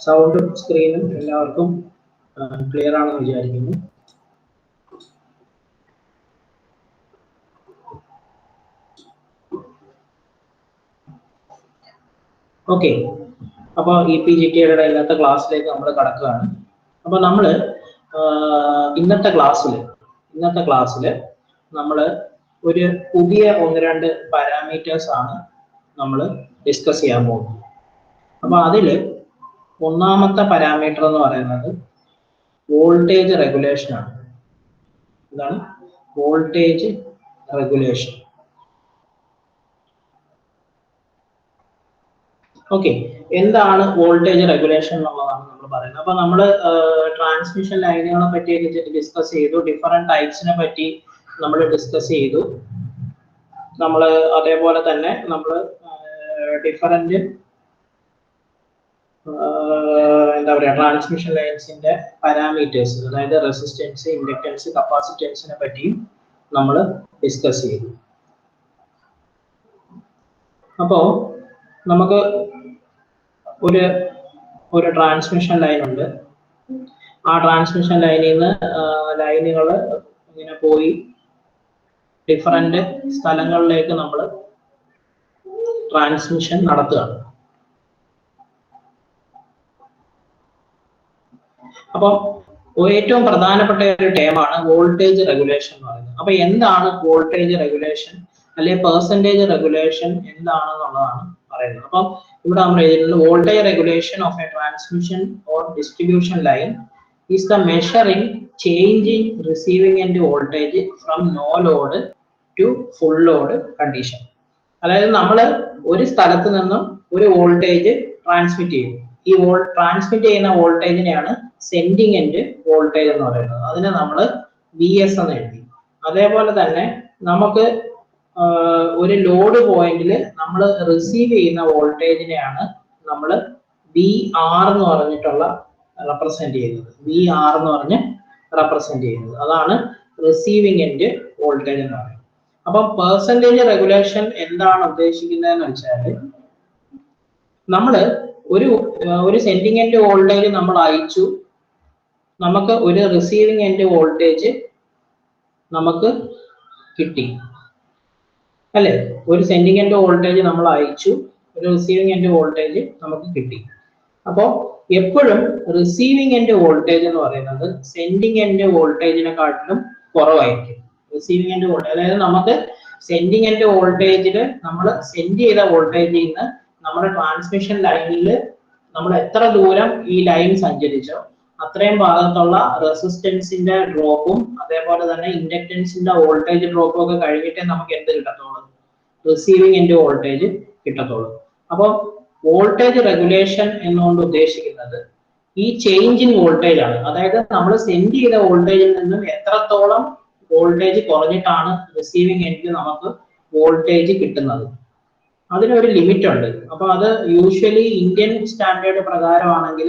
സൗണ്ടും സ്ക്രീനും എല്ലാവർക്കും ക്ലിയർ ആണെന്ന് വിചാരിക്കുന്നു. ഓക്കെ, അപ്പോൾ EPGTയുടെ ഇന്നത്തെ ക്ലാസ്സിലേക്ക് നമ്മൾ കടക്കുകയാണ്. അപ്പോൾ നമ്മൾ ഇന്നത്തെ ക്ലാസ്സിൽ നമ്മൾ ഒരു പുതിയ 1-2 പാരാമീറ്റേഴ്സ് ആണ് നമ്മൾ ഡിസ്കസ് ചെയ്യാൻ പോകുന്നത്. അപ്പോൾ അതിൽ ഒന്നാമത്തെ പാരാമീറ്റർ എന്ന് പറയുന്നത് വോൾട്ടേജ് റെഗുലേഷൻ ആണ്. എന്താണ് വോൾട്ടേജ് റെഗുലേഷൻ? ഓക്കെ, എന്താണ് വോൾട്ടേജ് റെഗുലേഷൻ എന്നുള്ളതാണ് നമ്മൾ പറയുന്നത്. അപ്പൊ നമ്മൾ ട്രാൻസ്മിഷൻ ലൈനുകളെ പറ്റി ഡിസ്കസ് ചെയ്തു, ഡിഫറെന്റ് ടൈപ്സിനെ പറ്റി നമ്മൾ ഡിസ്കസ് ചെയ്തു. നമ്മൾ അതേപോലെ തന്നെ നമ്മൾ ഡിഫറെന്റ് എന്താ പറയുക ട്രാൻസ്മിഷൻ ലൈൻസിന്റെ പാരാമീറ്റേഴ്സ്, അതായത് റെസിസ്റ്റൻസ്, ഇൻഡക്ടൻസ്, കപ്പാസിറ്റൻസിനെ പറ്റിയും നമ്മൾ ഡിസ്കസ് ചെയ്തു. അപ്പോൾ നമുക്ക് ഒരു ട്രാൻസ്മിഷൻ ലൈൻ ഉണ്ട്. ആ ട്രാൻസ്മിഷൻ ലൈനിൽ നിന്ന് ലൈനുകൾ ഇങ്ങനെ പോയി ഡിഫറെന്റ് സ്ഥലങ്ങളിലേക്ക് നമ്മൾ ട്രാൻസ്മിഷൻ നടത്തുകയാണ്. അപ്പം ഏറ്റവും പ്രധാനപ്പെട്ട ഒരു ടേമാണ് വോൾട്ടേജ് റെഗുലേഷൻ എന്ന് പറയുന്നത്. അപ്പൊ എന്താണ് വോൾട്ടേജ് റെഗുലേഷൻ അല്ലെങ്കിൽ പെർസെന്റേജ് റെഗുലേഷൻ എന്താണെന്നുള്ളതാണ് പറയുന്നത്. അപ്പം ഇവിടെ നമ്മൾ എഴുതിയിട്ടുള്ളത് voltage regulation of a transmission or distribution line is the measuring change in receiving end voltage from no load to full load condition. അതായത് നമ്മൾ ഒരു സ്ഥലത്ത് നിന്നും ഒരു വോൾട്ടേജ് ട്രാൻസ്മിറ്റ് ചെയ്യും. ഈ ട്രാൻസ്മിറ്റ് ചെയ്യുന്ന വോൾട്ടേജിനെയാണ് സെൻഡിങ് എൻഡ് വോൾട്ടേജ് എന്ന് പറയുന്നത്. അതിനെ നമ്മൾ VS എന്ന് എഴുതി. അതേപോലെ തന്നെ നമുക്ക് ഒരു ലോഡ് പോയിന്റിൽ നമ്മൾ റിസീവ് ചെയ്യുന്ന വോൾട്ടേജിനെയാണ് നമ്മൾ VR എന്ന് പറഞ്ഞിട്ടുള്ള റെപ്രസെന്റ് ചെയ്യുന്നത്. VR എന്ന് പറഞ്ഞ് റെപ്രസെന്റ് ചെയ്യുന്നത്. അതാണ് റിസീവിംഗ് എൻഡ് വോൾട്ടേജ് എന്ന് പറയുന്നത്. അപ്പൊ പെർസെന്റേജ് റെഗുലേഷൻ എന്താണ് ഉദ്ദേശിക്കുന്നതെന്ന് വെച്ചാൽ, നമ്മൾ ഒരു സെൻഡിങ് എൻഡ് വോൾട്ടേജ് നമ്മൾ അയച്ചു, നമുക്ക് ഒരു റിസീവിംഗ് എൻഡ് വോൾട്ടേജ് നമുക്ക് കിട്ടി അല്ലെ? ഒരു സെൻഡിങ് എൻഡ് വോൾട്ടേജ് നമ്മൾ അയച്ചു, ഒരു റിസീവിംഗ് എൻഡ് വോൾട്ടേജ് നമുക്ക് കിട്ടി. അപ്പോൾ എപ്പോഴും റിസീവിംഗ് എൻഡ് വോൾട്ടേജ് എന്ന് പറയുന്നത് സെൻഡിങ് എൻഡ് വോൾട്ടേജിനെക്കാട്ടിലും കുറവായിരിക്കും. റിസീവിംഗ് എൻഡ് വോൾട്ടേജ്, അതായത് നമുക്ക് സെൻഡിങ് എൻഡ് വോൾട്ടേജിൽ നമ്മൾ സെൻഡ് ചെയ്ത വോൾട്ടേജിൽ നിന്ന് നമ്മുടെ ട്രാൻസ്മിഷൻ ലൈനിൽ നമ്മൾ എത്ര ദൂരം ഈ ലൈൻ സഞ്ചരിച്ചോ അത്രയും ഭാഗത്തുള്ള റെസിസ്റ്റൻസിന്റെ ഡ്രോപ്പും അതേപോലെ തന്നെ ഇൻഡക്ടൻസിന്റെ വോൾട്ടേജ് ഡ്രോപ്പും ഒക്കെ കഴിഞ്ഞിട്ടേ നമുക്ക് എന്ത് കിട്ടത്തുള്ളൂ? റിസീവിംഗ് എൻഡ് വോൾട്ടേജ് കിട്ടത്തുള്ളൂ. അപ്പോൾ വോൾട്ടേജ് റെഗുലേഷൻ എന്നുകൊണ്ട് ഉദ്ദേശിക്കുന്നത് ഈ ചേഞ്ച് ഇൻ വോൾട്ടേജ് ആണ്. അതായത് നമ്മൾ സെൻഡ് ചെയ്ത വോൾട്ടേജിൽ നിന്നും എത്രത്തോളം വോൾട്ടേജ് കുറഞ്ഞിട്ടാണ് റിസീവിംഗ് എൻഡിൽ നമുക്ക് വോൾട്ടേജ് കിട്ടുന്നത്. അതിനൊരു ലിമിറ്റ് ഉണ്ട്. അപ്പൊ അത് യൂഷ്വലി ഇന്ത്യൻ സ്റ്റാൻഡേർഡ് പ്രകാരമാണെങ്കിൽ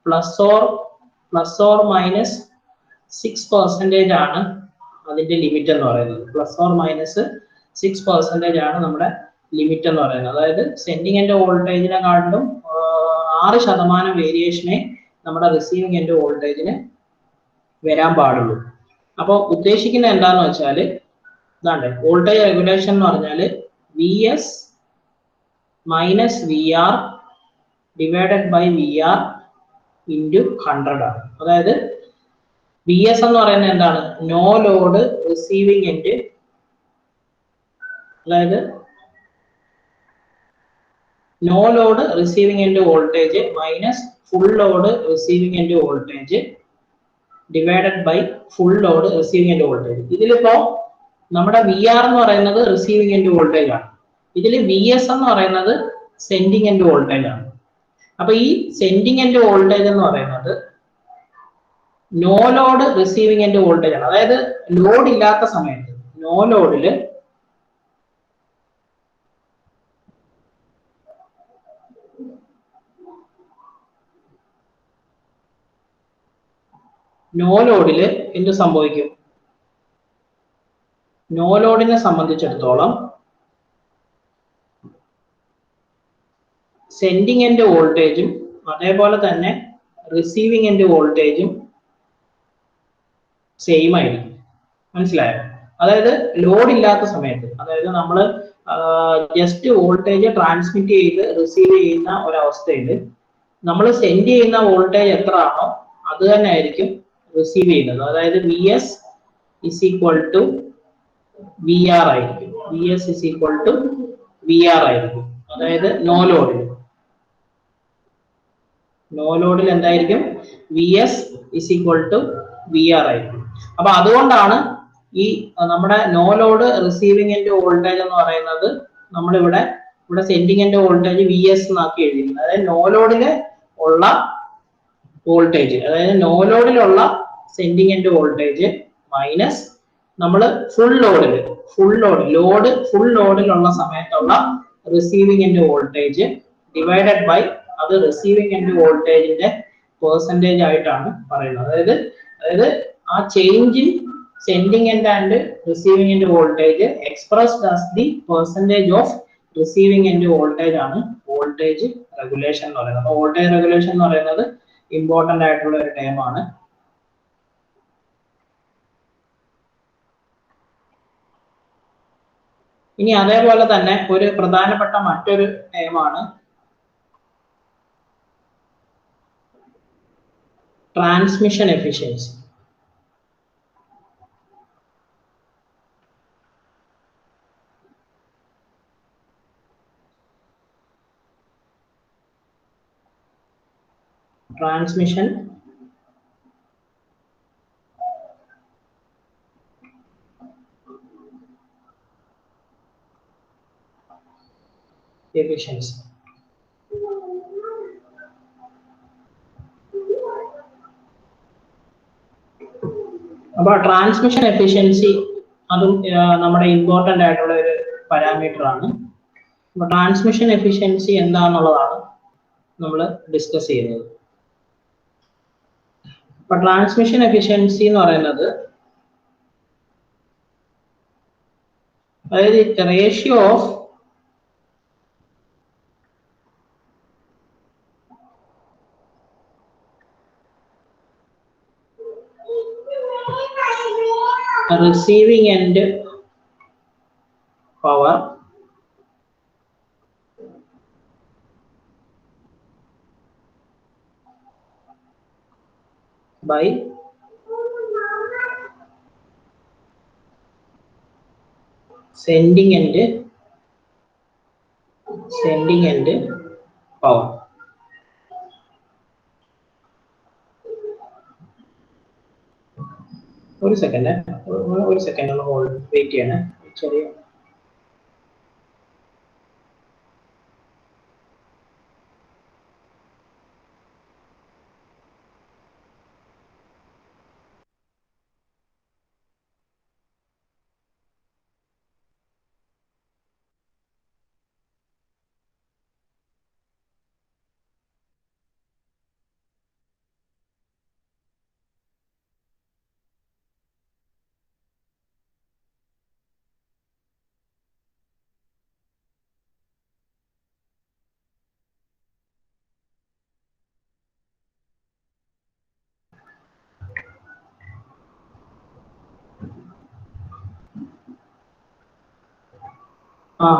പ്ലസ് ഓർ മൈനസ് 6% ആണ് അതിന്റെ ലിമിറ്റ് എന്ന് പറയുന്നത്. പ്ലസ് ഓർ മൈനസ് 6% ആണ് നമ്മുടെ ലിമിറ്റ് എന്ന് പറയുന്നത്. അതായത് സെൻഡിങ് എൻഡ് വോൾട്ടേജിനെക്കാട്ടിലും 6% വേരിയേഷനെ നമ്മുടെ റിസീവിംഗ് എൻഡ് വോൾട്ടേജിന് വരാൻ പാടുള്ളൂ. അപ്പോൾ ഉദ്ദേശിക്കുന്നത് എന്താന്ന് വെച്ചാൽ ഇതാണ്ട് വോൾട്ടേജ് റെഗുലേഷൻ എന്ന് പറഞ്ഞാൽ VS minus VR divided by VR into 100 ആണ്. അതായത് VS എന്ന് പറയുന്നത് എന്താണ്? നോ ലോഡ് റിസീവിംഗ് എൻഡ്, അതായത് no load receiving end voltage minus full load receiving end voltage divided by full load receiving end voltage. ഇതിലിപ്പോ നമ്മുടെ VR എന്ന് പറയുന്നത് റിസീവിംഗ് എൻഡ് വോൾട്ടേജ് ആണ്. ഇതിൽ VS എന്ന് പറയുന്നത് സെൻഡിങ് എൻഡ് വോൾട്ടേജ് ആണ്. അപ്പൊ ഈ സെൻഡിങ് എൻഡ് വോൾട്ടേജ് എന്ന് പറയുന്നത് no load receiving end voltage ആണ്. അതായത് ലോഡ് ഇല്ലാത്ത സമയത്ത്, നോ ലോഡില് എന്ത് സംഭവിക്കും? നോ ലോഡിനെ സംബന്ധിച്ചിടത്തോളം സെൻഡിങ് എൻഡ് വോൾട്ടേജും അതേപോലെ തന്നെ റിസീവിംഗ് എൻഡ് വോൾട്ടേജും സെയിം ആയിരിക്കും. മനസ്സിലായോ? അതായത് ലോഡ് ഇല്ലാത്ത സമയത്ത്, അതായത് നമ്മൾ ജസ്റ്റ് വോൾട്ടേജ് ട്രാൻസ്മിറ്റ് ചെയ്ത് റിസീവ് ചെയ്യുന്ന ഒരവസ്ഥയിൽ നമ്മൾ സെൻഡ് ചെയ്യുന്ന വോൾട്ടേജ് എത്ര ആണോ അത് തന്നെ ആയിരിക്കും റിസീവ് ചെയ്യുന്നത്. അതായത് V S is equal to V R ആയിരിക്കും. V S is equal to V R ആയിരിക്കും. അതായത് നോ ലോഡിൽ എന്തായിരിക്കും? V S is equal to V R ആയിരിക്കും. അപ്പൊ അതുകൊണ്ടാണ് ഈ നമ്മുടെ no load receiving end voltage എന്ന് പറയുന്നത് നമ്മളിവിടെ sending end voltage V S എന്നാക്കി എഴുതിയിരിക്കുന്നത്. അതായത് നോ ലോഡില് ഉള്ള വോൾട്ടേജ്, അതായത് നോ ലോഡിലുള്ള സെൻഡിങ് എൻഡ് വോൾട്ടേജ് മൈനസ് നമ്മൾ ഫുൾ ലോഡിലുള്ള സമയത്തുള്ള receiving end voltage divided by അത് റിസീവിംഗ് എൻഡ് വോൾട്ടേജിന്റെ പെർസെന്റേജ് ആയിട്ടാണ് പറയുന്നത്. അതായത് ആ change in sending end and receiving end voltage expressed as the percentage of receiving end voltage ആണ് വോൾട്ടേജ് റെഗുലേഷൻ എന്ന് പറയുന്നത്. അപ്പോൾ വോൾട്ടേജ് റെഗുലേഷൻ എന്ന് പറയുന്നത് ഇമ്പോർട്ടന്റ് ആയിട്ടുള്ള ഒരു ടേം ആണ്. ഇനി അതേപോലെ തന്നെ ഒരു പ്രധാനപ്പെട്ട മറ്റൊരു ടേമാണ് ട്രാൻസ്മിഷൻ എഫിഷ്യൻസി. Transmission efficiency. അപ്പൊ ട്രാൻസ്മിഷൻ എഫിഷ്യൻസി അതും നമ്മുടെ ഇമ്പോർട്ടന്റ് ആയിട്ടുള്ള ഒരു പാരാമീറ്റർ ആണ്. അപ്പൊ ട്രാൻസ്മിഷൻ എഫിഷ്യൻസി എന്താണെന്നുള്ളതാണ് നമ്മൾ ഡിസ്കസ് ചെയ്യുന്നത്. അപ്പൊ ട്രാൻസ്മിഷൻ എഫിഷ്യൻസി എന്ന് പറയുന്നത് അതായത് ratio of receiving end power by sending end power. ഒരു സെക്കൻഡ് ഒന്ന് ഹോൾഡ് വെയിറ്റ് ചെയ്യണേ. ചെറിയ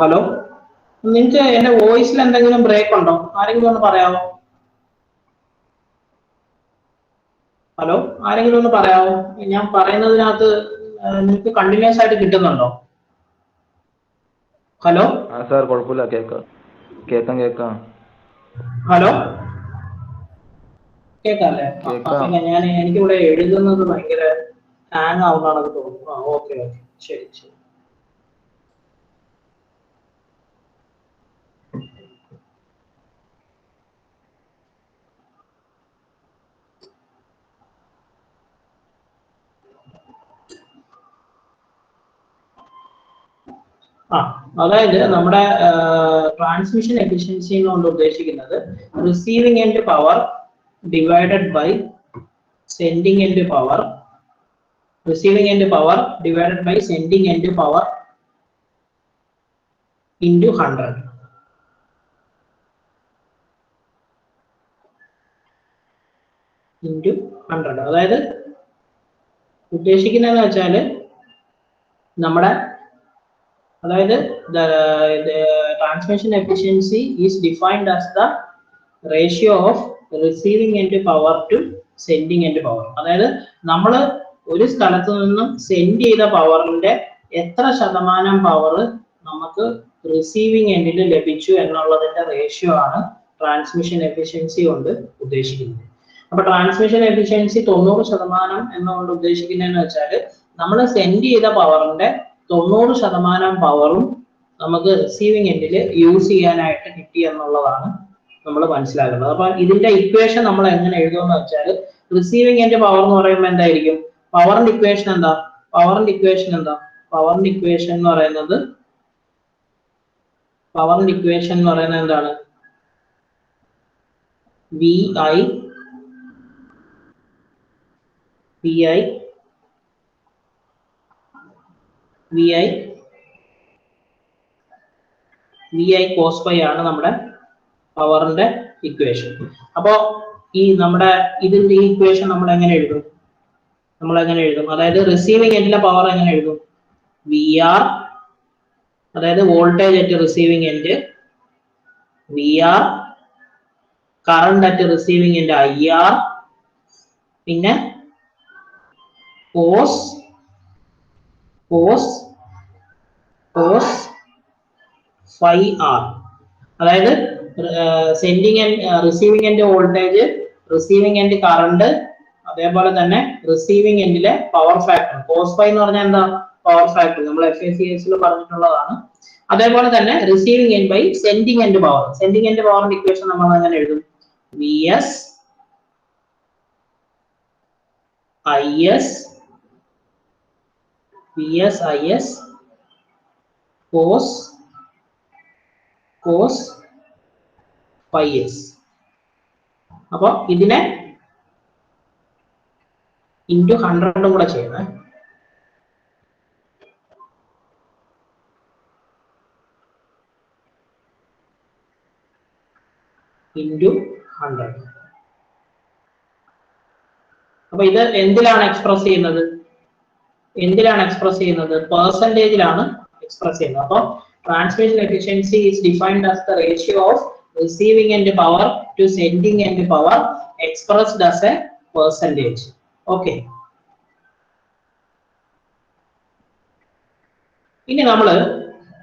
ഹലോ, നിങ്ങൾക്ക് എന്റെ വോയിസിൽ എന്തെങ്കിലും ബ്രേക്ക് ഉണ്ടോ? ആരെങ്കിലും ഒന്ന് പറയാമോ? ഹലോ, ആരെങ്കിലും ഒന്ന് പറയാമോ? ഞാൻ പറയുന്നതിനകത്ത് നിങ്ങൾക്ക് കണ്ടിന്യൂസ് ആയിട്ട് കിട്ടുന്നുണ്ടോ? ഹലോ സാർ, കുഴപ്പമില്ല, കേൾക്കാം. ഹലോ, കേൾക്കാല്ലേ? എനിക്കിവിടെ എഴുതുന്നത് ഭയങ്കര ഹാങ് ആവുന്നതാണെന്ന് തോന്നുന്നു. ഓക്കെ, ശരി. അതായത് നമ്മുടെ ട്രാൻസ്മിഷൻ എഫിഷ്യൻസി കൊണ്ട് ഉദ്ദേശിക്കുന്നത് receiving end power divided by sending end power, divided by sending end power into 100. Into 100. അതായത് ഉദ്ദേശിക്കുന്നതെന്ന് വെച്ചാൽ നമ്മുടെ അതായത് transmission efficiency is defined as the ratio of receiving end power to sending end power. അതായത് നമ്മൾ ഒരു സ്ഥലത്ത് നിന്നും സെൻഡ് ചെയ്ത പവറിന്റെ എത്ര ശതമാനം പവർ നമുക്ക് റിസീവിംഗ് എൻഡിൽ ലഭിച്ചു എന്നുള്ളതിന്റെ റേഷ്യോ ആണ് ട്രാൻസ്മിഷൻ എഫിഷ്യൻസി കൊണ്ട് ഉദ്ദേശിക്കുന്നത്. അപ്പൊ ട്രാൻസ്മിഷൻ എഫിഷ്യൻസി 90% എന്നുകൊണ്ട് ഉദ്ദേശിക്കുന്നതെന്ന് വെച്ചാൽ നമ്മൾ സെൻഡ് ചെയ്ത പവറിന്റെ 90% പവറും നമുക്ക് റിസീവിംഗ് എൻഡിൽ യൂസ് ചെയ്യാനായിട്ട് കിട്ടി എന്നുള്ളതാണ് നമ്മൾ മനസ്സിലാക്കുന്നത്. അപ്പൊ ഇതിന്റെ ഇക്വേഷൻ നമ്മൾ എങ്ങനെ എഴുതുമെന്ന് വെച്ചാൽ റിസീവിംഗ് എൻഡ് പവർ എന്ന് പറയുമ്പോൾ എന്തായിരിക്കും? പവറിന്റെ ഇക്വേഷൻ എന്താ? പവറിന്റെ ഇക്വേഷൻ എന്ന് പറയുന്നത് എന്താണ്? വി ഐ കോസ് പൈ ആണ് നമ്മുടെ പവറിന്റെ ഇക്വേഷൻ. അപ്പോ ഈ നമ്മുടെ ഇതിന്റെ ഇക്വേഷൻ നമ്മൾ എങ്ങനെ എഴുതും? അതായത് റിസീവിംഗ് എൻഡിലെ പവർ എങ്ങനെ എഴുതും? വി ആർ, അതായത് voltage at receiving end, V R, current at receiving end I R, പിന്നെ കോസ് ഫൈ ആർ. അതായത് sending and receiving end voltage, receiving end current, അതേപോലെ തന്നെ റിസീവിംഗ് എൻഡിലെ പവർ ഫാക്ടർ. കോസ് ഫൈ എന്ന് പറഞ്ഞാൽ എന്താ? Power factor. നമ്മൾ FACS പറഞ്ഞിട്ടുള്ളതാണ്. അതേപോലെ തന്നെ receiving end by sending end power. Sending end പവറിന്റെ ഇക്വേഷൻ നമ്മൾ അങ്ങനെ എഴുതും. VS IS cos phi s. അപ്പൊ ഇതിനെ ഇൻറ്റു 100 കൂടെ ചെയ്യണേ. ഇൻറ്റു 100. അപ്പൊ ഇത് എന്തിലാണ് എക്സ്പ്രസ് ചെയ്യുന്നത്? പെർസെന്റേജിലാണ് എക്സ്പ്രസ് ചെയ്യുന്നത്. അപ്പൊ transmission efficiency is defined as the ratio of receiving end power to sending end power expressed as a percentage. Okay. ഇനി നമ്മള്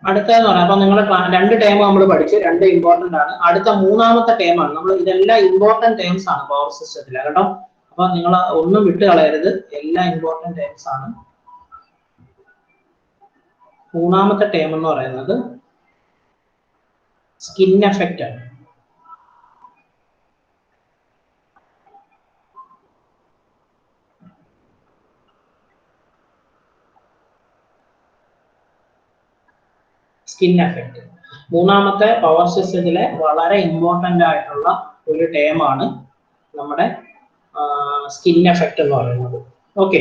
അടുത്തതെന്ന് പറയാം. അപ്പൊ നിങ്ങൾ 2 ടേം നമ്മൾ പഠിച്ചു, 2 ഇമ്പോർട്ടന്റ് ആണ്. അടുത്ത 3ാമത്തെ ടേമാണ്. നമ്മൾ ഇതെല്ലാം ഇമ്പോർട്ടന്റ് ടേംസ് ആണ് പവർ സിസ്റ്റത്തിൽ, കേട്ടോ. അപ്പൊ നിങ്ങൾ ഒന്നും വിട്ട് കളയരുത്, എല്ലാം ഇമ്പോർട്ടന്റ് ടേംസ് ആണ്. 3ാമത്തെ ടേം എന്ന് പറയുന്നത് സ്കിൻ എഫക്റ്റ് ആണ്. സ്കിൻ എഫക്റ്റ് 3ാമത്തെ പവർ സിസ്റ്റത്തിലെ വളരെ ഇമ്പോർട്ടന്റ് ആയിട്ടുള്ള ഒരു ടേമാണ് നമ്മുടെ സ്കിൻ എഫക്റ്റ് എന്ന് പറയുന്നത്. ഓക്കെ.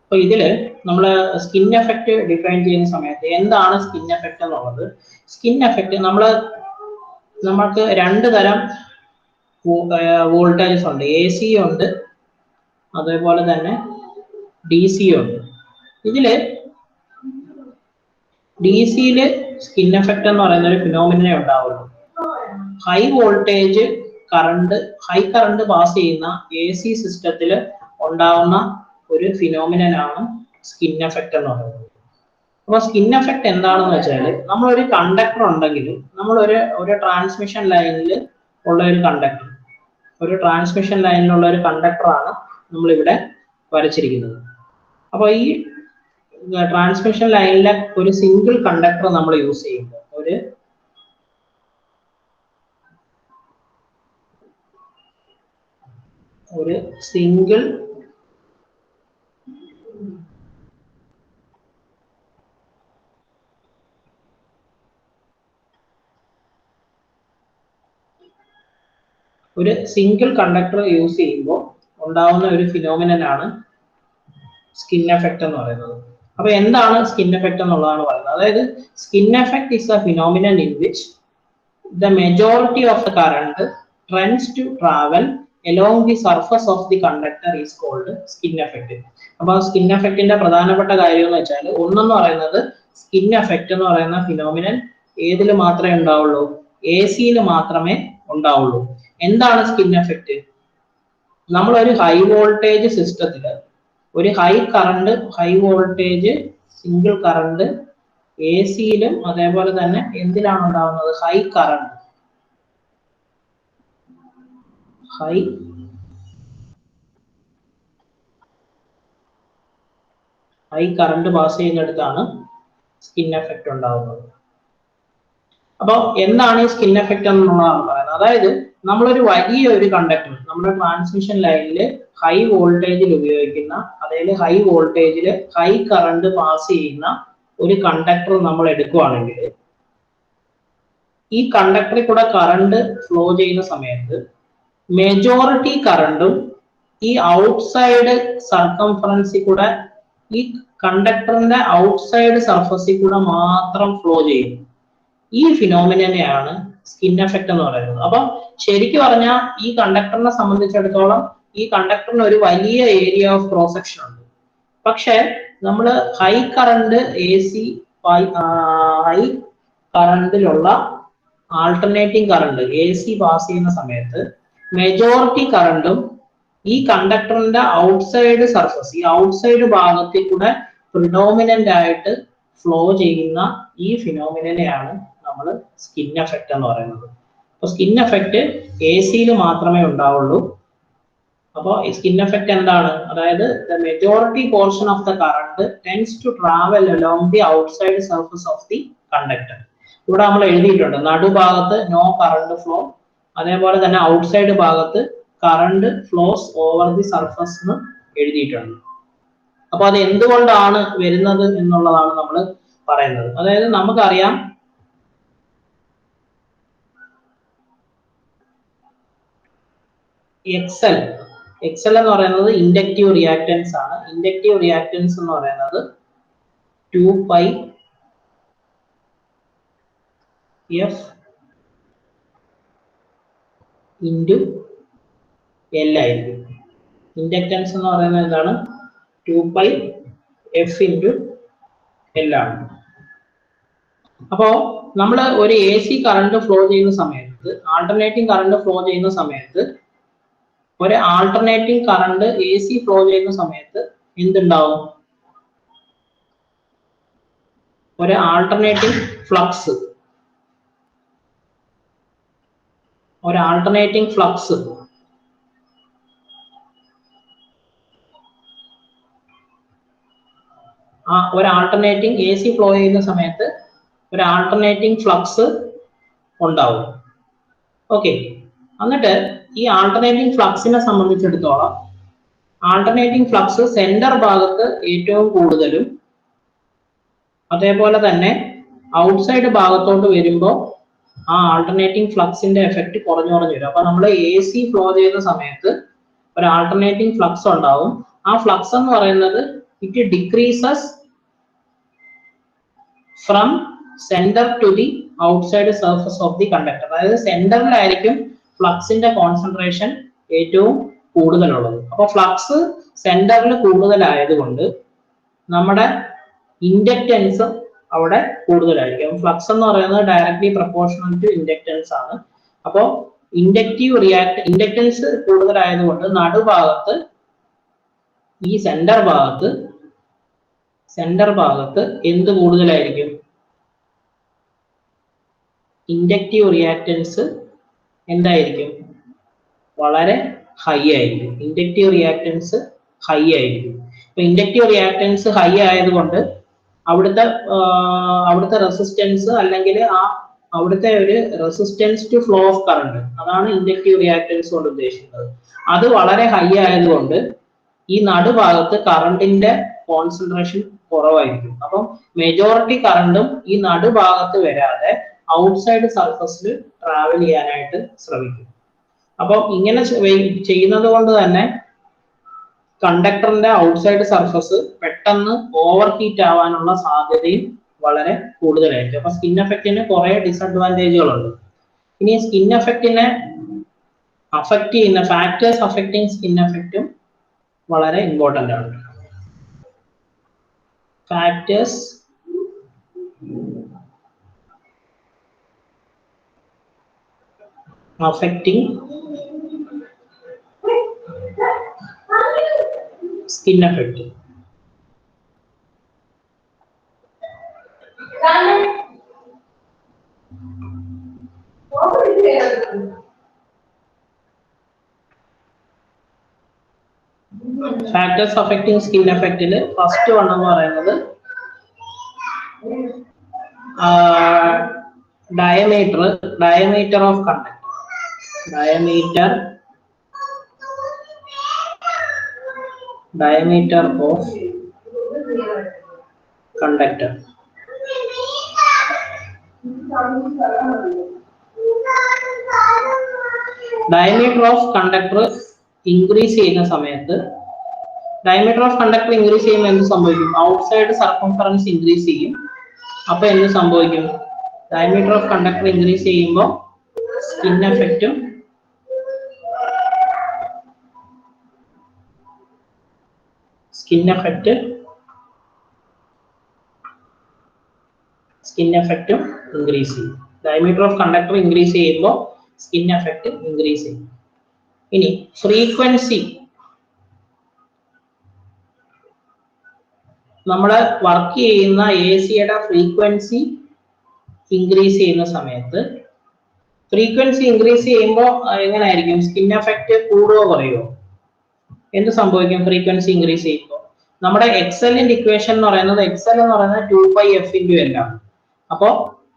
അപ്പൊ ഇതില് നമ്മൾ സ്കിൻ എഫക്റ്റ് ഡിഫൈൻ ചെയ്യുന്ന സമയത്ത് എന്താണ് സ്കിൻ എഫക്റ്റ് എന്നുള്ളത്? സ്കിൻ എഫക്റ്റ് നമുക്ക് 2 തരം വോൾട്ടേജസ് ഉണ്ട്. AC ഉണ്ട്, അതേപോലെ തന്നെ DC ഉണ്ട്. ഇതില് DC-യില് സ്കിൻ എഫക്റ്റ് എന്ന് പറയുന്ന ഒരു ഫിനോമിനേ ഉണ്ടാവുള്ളൂ. High voltage high current pass ചെയ്യുന്ന AC സിസ്റ്റത്തിൽ ഉണ്ടാവുന്ന ഒരു ഫിനോമിനനാണ് സ്കിൻ എഫക്റ്റ് എന്ന് പറയുന്നത്. അപ്പൊ സ്കിൻ എഫക്റ്റ് എന്താണെന്ന് വെച്ചാൽ, നമ്മളൊരു കണ്ടക്ടർ ഉണ്ടെങ്കിൽ, നമ്മൾ ഒരു ട്രാൻസ്മിഷൻ ലൈനിൽ ഉള്ള ഒരു കണ്ടക്ടറാണ് നമ്മളിവിടെ വരച്ചിരിക്കുന്നത്. അപ്പൊ ഈ ട്രാൻസ്മിഷൻ ലൈനിലെ ഒരു സിംഗിൾ കണ്ടക്ടർ നമ്മൾ യൂസ് ചെയ്യുമ്പോൾ ഒരു സിംഗിൾ കണ്ടക്ടർ യൂസ് ചെയ്യുമ്പോൾ ഉണ്ടാവുന്ന ഒരു ഫിനോമിനനാണ് സ്കിൻ എഫക്റ്റ് എന്ന് പറയുന്നത്. അപ്പൊ എന്താണ് സ്കിൻ എഫക്റ്റ് എന്നുള്ളതാണ് പറയുന്നത്. അതായത് skin effect is A phenomenon in which the majority of the current trends to travel along the surface of the conductor is called skin effect. അപ്പോൾ സ്കിൻ എഫക്റ്റിന്റെ പ്രധാനപ്പെട്ട കാര്യം എന്ന് വെച്ചാൽ ഒന്നെന്ന് പറയുന്നത് സ്കിൻ എഫക്റ്റ് എന്ന് പറയുന്ന ഫിനോമിനൻ ഏതിൽ മാത്രമേ ഉണ്ടാവുള്ളൂ? എ സിയിൽ മാത്രമേ ഉണ്ടാവുള്ളൂ. എന്താണ് സ്കിൻ എഫക്റ്റ്? നമ്മൾ ഒരു ഹൈ വോൾട്ടേജ് സിസ്റ്റത്തിൽ ഒരു high current, high voltage single current A സിയിലും അതേപോലെ തന്നെ എന്തിലാണ് ഉണ്ടാവുന്നത്? High current, high current pass ചെയ്യുന്നിടത്താണ് സ്കിൻ എഫക്റ്റ് ഉണ്ടാവുന്നത്. അപ്പോൾ എന്താണ് ഈ സ്കിൻ എഫക്റ്റ് എന്നുള്ളതാണ് പറയുന്നത്. അതായത് നമ്മളൊരു വലിയ ഒരു കണ്ടക്ടർ നമ്മുടെ ട്രാൻസ്മിഷൻ ലൈനിൽ ഹൈ വോൾട്ടേജിൽ ഉപയോഗിക്കുന്ന, അതായത് ഹൈ വോൾട്ടേജിൽ ഹൈ കറണ്ട് പാസ് ചെയ്യുന്ന ഒരു കണ്ടക്ടർ നമ്മൾ എടുക്കുകയാണെങ്കിൽ ഈ കണ്ടക്ടറിൽ കൂടെ കറണ്ട് ഫ്ലോ ചെയ്യുന്ന സമയത്ത് മെജോറിറ്റി കറണ്ടും ഈ ഔട്ട്സൈഡ് സർക്കംഫറൻസിൽ കൂടെ, ഈ കണ്ടക്ടറിന്റെ ഔട്ട്സൈഡ് സർഫസിൽ കൂടെ മാത്രം ഫ്ലോ ചെയ്യും. ഈ ഫിനോമിനെയാണ് സ്കിൻ എഫക്റ്റ് എന്ന് പറയുന്നത്. അപ്പൊ ശരിക്കും പറഞ്ഞാൽ ഈ കണ്ടക്ടറിനെ സംബന്ധിച്ചിടത്തോളം ഈ കണ്ടക്ടറിന് ഒരു വലിയ ഏരിയ ഓഫ് ക്രോസ് സെക്ഷൻ ഉണ്ട്. പക്ഷെ നമ്മൾ high current A C, high കറണ്ടിലുള്ള alternating current A C pass ചെയ്യുന്ന സമയത്ത് മെജോറിറ്റി കറണ്ടും ഈ കണ്ടക്ടറിന്റെ ഔട്ട്സൈഡ് സർഫസ്, ഈ ഔട്ട്സൈഡ് ഭാഗത്തിൽ കൂടെ പ്രിഡോമിനന്റ് ആയിട്ട് ഫ്ലോ ചെയ്യുന്ന ഈ ഫിനോമിനെയാണ് നമ്മൾ സ്കിൻ എഫക്റ്റ് എന്ന് പറയുന്നത്. അപ്പൊ സ്കിൻ എഫക്റ്റ് എ സിയിൽ മാത്രമേ ഉണ്ടാവുള്ളൂ. അപ്പോൾ ഈ സ്കിൻ എഫക്റ്റ് എന്താണ്? അതായത് the majority portion of the current tends to travel along the outside surface of the conductor. ഇവിടെ നമ്മൾ എഴുതിയിട്ടുണ്ട് നടുഭാഗത്ത് നോ കറണ്ട് ഫ്ലോ, അതേപോലെ തന്നെ ഔട്ട്സൈഡ് ഭാഗത്ത് current flows over the surface എന്ന് എഴുതിയിട്ടുണ്ട്. അപ്പൊ അത് എന്തുകൊണ്ടാണ് വരുന്നത് എന്നുള്ളതാണ് നമ്മൾ പറയുന്നത്. അതായത് നമുക്കറിയാം എക്സൽ എന്ന് പറയുന്നത് ഇൻഡക്റ്റീവ് റിയാക്ടൻസ് ആണ്. ഇൻഡക്റ്റീവ് റിയാക്ടൻസ് എന്ന് പറയുന്നത് 2π F ഇൻറ്റു എൽ ആയിരിക്കും. ഇൻഡക്റ്റൻസ് എന്ന് പറയുന്നത് എന്താണ്? 2π F ഇൻറ്റു എൽ ആണ്. അപ്പോ നമ്മൾ ഒരു എ സി കറണ്ട് ഫ്ലോ ചെയ്യുന്ന സമയത്ത്, ആൾട്ടർനേറ്റിംഗ് കറണ്ട് ഫ്ലോ ചെയ്യുന്ന സമയത്ത്, ഒരു alternating current A C flow ചെയ്യുന്ന സമയത്ത് എന്തുണ്ടാവും? ഒരു ആൾട്ടർനേറ്റിംഗ് ഫ്ലക്സ്, ഒരു ആൾട്ടർനേറ്റിംഗ് ഫ്ലക്സ് ഒരു ആൾട്ടർനേറ്റിംഗ് എ സി ഫ്ലോ ചെയ്യുന്ന സമയത്ത് ഒരു ആൾട്ടർനേറ്റിംഗ് ഫ്ലക്സ് ഉണ്ടാവും. ഓക്കെ, എന്നിട്ട് ഈ ആൾട്ടർനേറ്റിംഗ് ഫ്ലക്സിനെ സംബന്ധിച്ചിടത്തോളം ആൾട്ടർനേറ്റിംഗ് ഫ്ലക്സ് സെന്റർ ഭാഗത്ത് ഏറ്റവും കൂടുതലും, അതേപോലെ തന്നെ ഔട്ട്സൈഡ് ഭാഗത്തോട്ട് വരുമ്പോൾ ആ ആൾട്ടർനേറ്റിംഗ് ഫ്ലക്സിന്റെ എഫക്റ്റ് കുറഞ്ഞു വരും. അപ്പൊ നമ്മൾ എ സി ഫ്ലോ ചെയ്യുന്ന സമയത്ത് ഒരു ആൾട്ടർനേറ്റിംഗ് ഫ്ലക്സ് ഉണ്ടാവും. ആ ഫ്ലക്സ് എന്ന് പറയുന്നത് it decreases from centre to the outside surface of the conductor. അതായത് സെന്ററിലായിരിക്കും ഫ്ലക്സിന്റെ കോൺസെൻട്രേഷൻ ഏറ്റവും കൂടുതലുള്ളത്. അപ്പൊ ഫ്ലക്സ് സെന്ററിൽ കൂടുതലായതുകൊണ്ട് നമ്മുടെ ഇൻഡക്റ്റൻസ് അവിടെ കൂടുതലായിരിക്കും. ഫ്ലക്സ് എന്ന് പറയുന്നത് ഡയറക്ട്ലി പ്രൊപ്പോർഷണൽ ടു ഇൻഡക്റ്റൻസ് ആണ്. അപ്പോൾ ഇൻഡക്റ്റൻസ് കൂടുതലായതുകൊണ്ട് നടുഭാഗത്ത്, ഈ സെന്റർ ഭാഗത്ത് എന്ത് കൂടുതലായിരിക്കും? ഇൻഡക്റ്റീവ് റിയാക്റ്റൻസ് എന്തായിരിക്കും? വളരെ ഹൈ ആയിരിക്കും. ഇൻഡക്റ്റീവ് റിയാക്റ്റൻസ് ഹൈ ആയിരിക്കും. അപ്പൊ ഇൻഡക്റ്റീവ് റിയാക്റ്റൻസ് ഹൈ ആയതുകൊണ്ട് അവിടുത്തെ റെസിസ്റ്റൻസ്, അല്ലെങ്കിൽ അവിടുത്തെ ഒരു resistance to flow of current, അതാണ് ഇൻഡക്റ്റീവ് റിയാക്റ്റൻസ് കൊണ്ട് ഉദ്ദേശിക്കുന്നത്. അത് വളരെ ഹൈ ആയതുകൊണ്ട് ഈ നടുഭാഗത്ത് കറണ്ടിന്റെ കോൺസെൻട്രേഷൻ കുറവായിരിക്കും. അപ്പം മെജോറിറ്റി കറണ്ടും ഈ നടുഭാഗത്ത് വരാതെ ഔട്ട്സൈഡ് സർഫസിൽ ട്രാവൽ ചെയ്യാനായിട്ട് ശ്രമിക്കും. അപ്പം ഇങ്ങനെ ചെയ്യുന്നത് കൊണ്ട് തന്നെ കണ്ടക്ടറിന്റെ ഔട്ട്സൈഡ് സർഫസ് പെട്ടെന്ന് ഓവർ ഹീറ്റ് ആവാനുള്ള സാധ്യതയും വളരെ കൂടുതലായിരിക്കും. അപ്പൊ സ്കിൻ എഫക്റ്റിന് കുറെ ഡിസഡ്വാൻറ്റേജുകളുണ്ട്. ഇനി സ്കിൻ എഫക്റ്റിനെ അഫക്റ്റ് ചെയ്യുന്ന ഫാക്ടേഴ്സ് അഫക്റ്റിംഗ് സ്കിൻ എഫക്റ്റും വളരെ ഇമ്പോർട്ടൻ്റ് ആണ്. Factors affecting skin effect. Factors affecting skin effect ല് ഫസ്റ്റ് വൺ എന്ന് പറയുന്നത് diameter of conductor. Diameter of conductor. Diameter of conductor increase ചെയ്യുന്ന സമയത്ത് diameter of conductor increase ചെയ്യുമ്പോൾ എന്ത് സംഭവിക്കും? Outside circumference increase ചെയ്യും. അപ്പോൾ എന്ത് സംഭവിക്കും? Diameter of conductor increase ചെയ്യുമ്പോൾ skin effect increase ചെയ്യും. Diameter of conductor increase ചെയ്യുമ്പോൾ skin effect increase ചെയ്യും. ഇനി frequency, നമ്മൾ വർക്ക് ചെയ്യുന്ന AC-യുടെ ഫ്രീക്വൻസി ഇൻക്രീസ് ചെയ്യുന്ന സമയത്ത് ഫ്രീക്വൻസി ഇൻക്രീസ് ചെയ്യുമ്പോൾ എങ്ങനെയായിരിക്കും? സ്കിൻ എഫക്റ്റ് കൂടുകയോ കുറയോ? എന്ത് സംഭവിക്കും ഫ്രീക്വൻസി ഇൻക്രീസ് ചെയ്യുമ്പോൾ? നമ്മുടെ എക്സലിന്റെ ഇക്വേഷൻ എന്ന് പറയുന്നത് എക്സൽ എന്ന് പറയുന്നത് 2πf × L ആണ്. അപ്പോൾ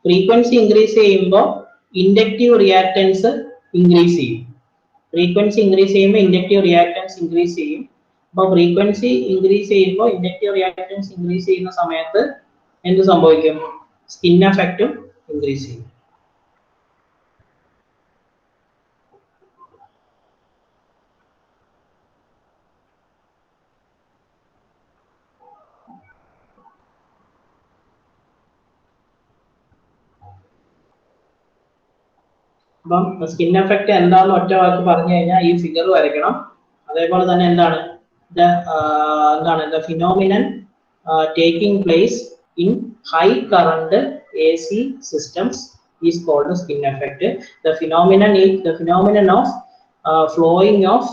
ഫ്രീക്വൻസി ഇൻക്രീസ് ചെയ്യുമ്പോൾ ഇൻഡക്റ്റീവ് റിയാക്ടൻസ് ഇൻക്രീസ് ചെയ്യും. ഫ്രീക്വൻസി ഇൻക്രീസ് ചെയ്യുമ്പോൾ ഇൻഡക്റ്റീവ് റിയാക്ടൻസ് ഇൻക്രീസ് ചെയ്യും. അപ്പോൾ ഫ്രീക്വൻസി ഇൻക്രീസ് ചെയ്യുമ്പോൾ ഇൻഡക്റ്റീവ് റിയാക്ടൻസ് ഇൻക്രീസ് ചെയ്യുന്ന സമയത്ത് എന്ത് സംഭവിക്കും? സ്കിൻ എഫക്റ്റും ഇൻക്രീസ് ചെയ്യും. അപ്പം സ്കിൻ എഫക്റ്റ് എന്താണെന്ന് ഒറ്റ വാക്ക് പറഞ്ഞു കഴിഞ്ഞാൽ ഈ ഫിഗർ വരയ്ക്കണം. അതേപോലെ തന്നെ എന്താണ് the phenomenon taking place in high current AC systems is called skin effect. The phenomenon of flowing of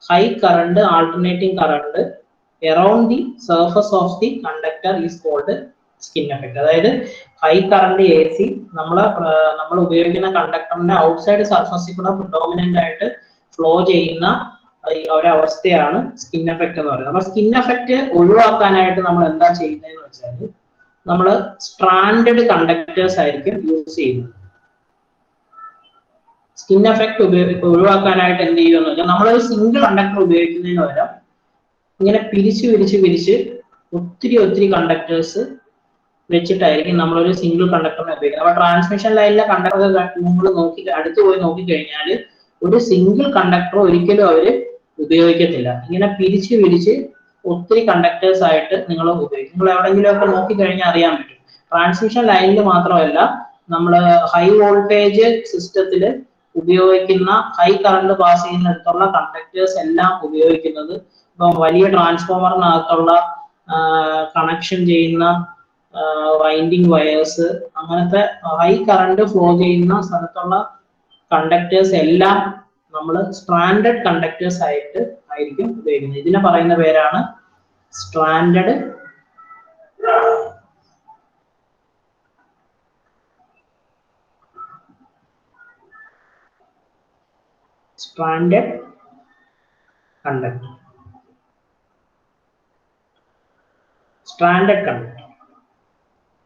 high current alternating current around the surface of the conductor is called skin effect. അതായത് high current AC നമ്മൾ ഉപയോഗിക്കുന്ന കണ്ടക്ടറിന്റെ outside സർഫസിൽ കൂടെ predominant ആയിട്ട് flow ചെയ്യുന്ന ഒരവസ്ഥയാണ് skin effect എന്ന് പറയുന്നത്. അപ്പൊ സ്കിൻ എഫക്റ്റ് ഒഴിവാക്കാനായിട്ട് നമ്മൾ എന്താ ചെയ്യുന്നതെന്ന് വെച്ചാൽ നമ്മൾ സ്ട്രാൻഡഡ് കണ്ടക്ടേഴ്സ് ആയിരിക്കും യൂസ് ചെയ്യുന്നത്. സ്കിൻ എഫക്റ്റ് ഒഴിവാക്കാനായിട്ട് എന്ത് ചെയ്യുമെന്ന് വെച്ചാൽ നമ്മളൊരു സിംഗിൾ കണ്ടക്ടർ ഉപയോഗിക്കുന്നതിന് പകരം ഇങ്ങനെ പിരിച്ച് ഒത്തിരി കണ്ടക്ടേഴ്സ് വെച്ചിട്ടായിരിക്കും നമ്മളൊരു സിംഗിൾ കണ്ടക്ടറിനെ ഉപയോഗിക്കുന്നത്. അപ്പൊ ട്രാൻസ്മിഷൻ ലൈനിലെ കണ്ടക്ടർ നമ്മൾ അടുത്ത് പോയി നോക്കിക്കഴിഞ്ഞാൽ ഒരു സിംഗിൾ കണ്ടക്ടർ ഒരിക്കലും അവര് ഉപയോഗിക്കത്തില്ല. ഇങ്ങനെ പിരിച്ച് ഒത്തിരി കണ്ടക്ടേഴ്സ് ആയിട്ട് നിങ്ങൾ ഉപയോഗിക്കും. നിങ്ങൾ എവിടെയെങ്കിലും ഒക്കെ നോക്കിക്കഴിഞ്ഞാൽ അറിയാൻ പറ്റും. ട്രാൻസ്മിഷൻ ലൈനിൽ മാത്രമല്ല, നമ്മൾ ഹൈ വോൾട്ടേജ് സിസ്റ്റത്തിൽ ഉപയോഗിക്കുന്ന ഹൈ കറണ്ട് പാസ് ചെയ്യുന്നിടത്തുള്ള കണ്ടക്ടേഴ്സ് എല്ലാം ഉപയോഗിക്കുന്നത് ഇപ്പം വലിയ ട്രാൻസ്ഫോമറിനകത്തുള്ള കണക്ഷൻ ചെയ്യുന്ന വൈൻഡിങ് വയേഴ്സ്, അങ്ങനത്തെ ഹൈ കറണ്ട് ഫ്ലോ ചെയ്യുന്ന സ്ഥലത്തുള്ള കണ്ടക്ടേഴ്സ് എല്ലാം നമ്മൾ സ്ട്രാൻഡഡ് കണ്ടക്ടേഴ്സ് ആയിരിക്കും ഉപയോഗിക്കുന്നത്. ഇതിനെ പറയുന്ന പേരാണ് സ്ട്രാൻഡഡ് കണ്ടക്ടർ.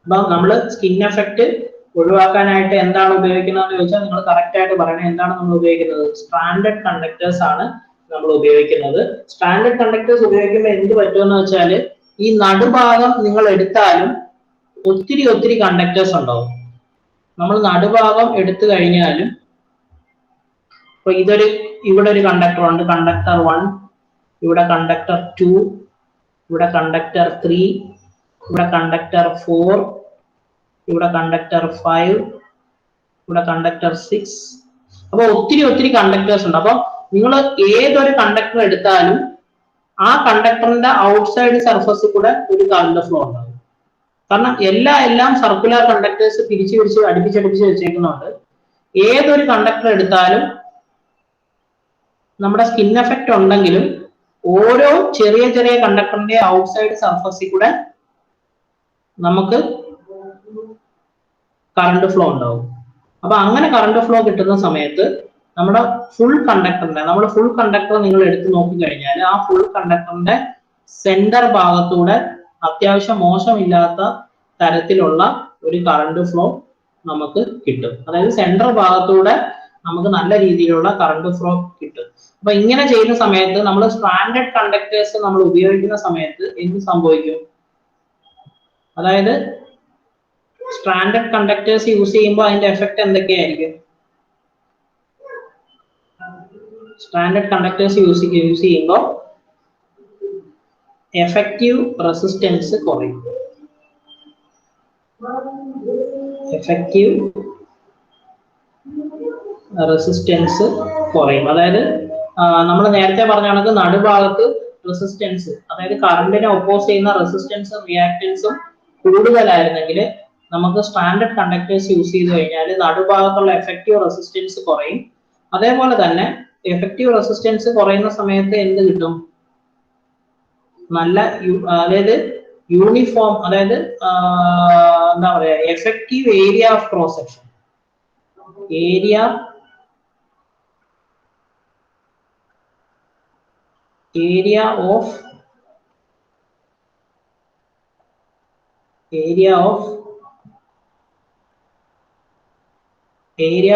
അപ്പൊ നമ്മൾ സ്കിൻ എഫക്റ്റ് ഒഴിവാക്കാനായിട്ട് എന്താണ് ഉപയോഗിക്കുന്നതെന്ന് ചോദിച്ചാൽ നിങ്ങൾ കറക്റ്റ് ആയിട്ട് പറയണേ. എന്താണ് നമ്മൾ ഉപയോഗിക്കുന്നത്? സ്ട്രാൻഡഡ് കണ്ടക്ടേഴ്സ് ആണ് നമ്മൾ ഉപയോഗിക്കുന്നത്. സ്ട്രാൻഡഡ് കണ്ടക്ടേഴ്സ് ഉപയോഗിക്കുമ്പോൾ എന്ത് പറ്റുമെന്ന് വെച്ചാൽ ഈ നടുഭാഗം നിങ്ങൾ എടുത്താലും ഒത്തിരി കണ്ടക്ടേഴ്സ് ഉണ്ടാവും. നമ്മൾ നടുഭാഗം എടുത്തു കഴിഞ്ഞാലും ഇപ്പൊ ഇവിടെ ഒരു കണ്ടക്ടർ ഉണ്ട്, കണ്ടക്ടർ 1, ഇവിടെ കണ്ടക്ടർ 2, ഇവിടെ കണ്ടക്ടർ 3, ഇവിടെ കണ്ടക്ടർ 4, ഇവിടെ കണ്ടക്ടർ 5, ഇവിടെ കണ്ടക്ടർ 6. അപ്പൊ ഒത്തിരി കണ്ടക്ടേഴ്സ് ഉണ്ട്. അപ്പൊ നിങ്ങൾ ഏതൊരു കണ്ടക്ടർ എടുത്താലും ആ കണ്ടക്ടറിന്റെ ഔട്ട്സൈഡ് സർഫസിൽ കൂടെ ഒരു കറണ്ട് ഫ്ലോ ഉണ്ടാകും. കാരണം എല്ലാം സർക്കുലർ കണ്ടക്ടേഴ്സ് പിരിച്ച് അടുപ്പിച്ച് വെച്ചേക്കുന്നുണ്ട്. ഏതൊരു കണ്ടക്ടർ എടുത്താലും നമ്മുടെ സ്കിൻ എഫക്റ്റ് ഉണ്ടെങ്കിലും ഓരോ ചെറിയ കണ്ടക്ടറിന്റെ ഔട്ട്സൈഡ് സർഫസിൽ കൂടെ നമുക്ക് കറണ്ട് ഫ്ലോ ഉണ്ടാവും. അപ്പൊ അങ്ങനെ കറണ്ട് ഫ്ലോ കിട്ടുന്ന സമയത്ത് നമ്മുടെ ഫുൾ കണ്ടക്ടർ നിങ്ങൾ എടുത്തു നോക്കിക്കഴിഞ്ഞാൽ ആ ഫുൾ കണ്ടക്ടറിന്റെ സെന്റർ ഭാഗത്തൂടെ അത്യാവശ്യം മോശമില്ലാത്ത തരത്തിലുള്ള ഒരു കറണ്ട് ഫ്ലോ നമുക്ക് കിട്ടും. അതായത് സെന്റർ ഭാഗത്തൂടെ നമുക്ക് നല്ല രീതിയിലുള്ള കറണ്ട് ഫ്ലോ കിട്ടും. അപ്പൊ ഇങ്ങനെ ചെയ്യുന്ന സമയത്ത് നമ്മൾ സ്ട്രാൻഡഡ് കണ്ടക്ടേഴ്സ് നമ്മൾ ഉപയോഗിക്കുന്ന സമയത്ത് എന്ത് സംഭവിക്കും? അതായത് സ്ട്രാൻഡഡ് കണ്ടക്ടേഴ്സ് യൂസ് ചെയ്യുമ്പോൾ അതിന്റെ എഫക്റ്റ് എന്തൊക്കെയായിരിക്കും? സ്ട്രാൻഡഡ് കണ്ടക്ടേഴ്സ് യൂസ് ചെയ്യുമ്പോൾ എഫക്റ്റീവ് റെസിസ്റ്റൻസ് കുറയും. അതായത് നമ്മൾ നേരത്തെ പറഞ്ഞ കണക്ക് നടുഭാഗത്ത് റെസിസ്റ്റൻസ്, അതായത് കറണ്ടിനെ ഒപ്പോസ് ചെയ്യുന്ന റെസിസ്റ്റൻസും റിയാക്ടൻസും കൂടുതലായിരുന്നെങ്കിൽ നമുക്ക് സ്റ്റാൻഡേർഡ് കണ്ടക്ടേഴ്സ് യൂസ് ചെയ്ത് കഴിഞ്ഞാൽ നടുഭാഗത്തുള്ള എഫക്റ്റീവ് റെസിസ്റ്റൻസ് കുറയും. അതേപോലെ തന്നെ എഫക്റ്റീവ് റെസിസ്റ്റൻസ് കുറയുന്ന സമയത്ത് എന്ത് കിട്ടും? നല്ല അതായത് യൂണിഫോം, അതായത് എന്താ പറയാ, effective area of cross section, area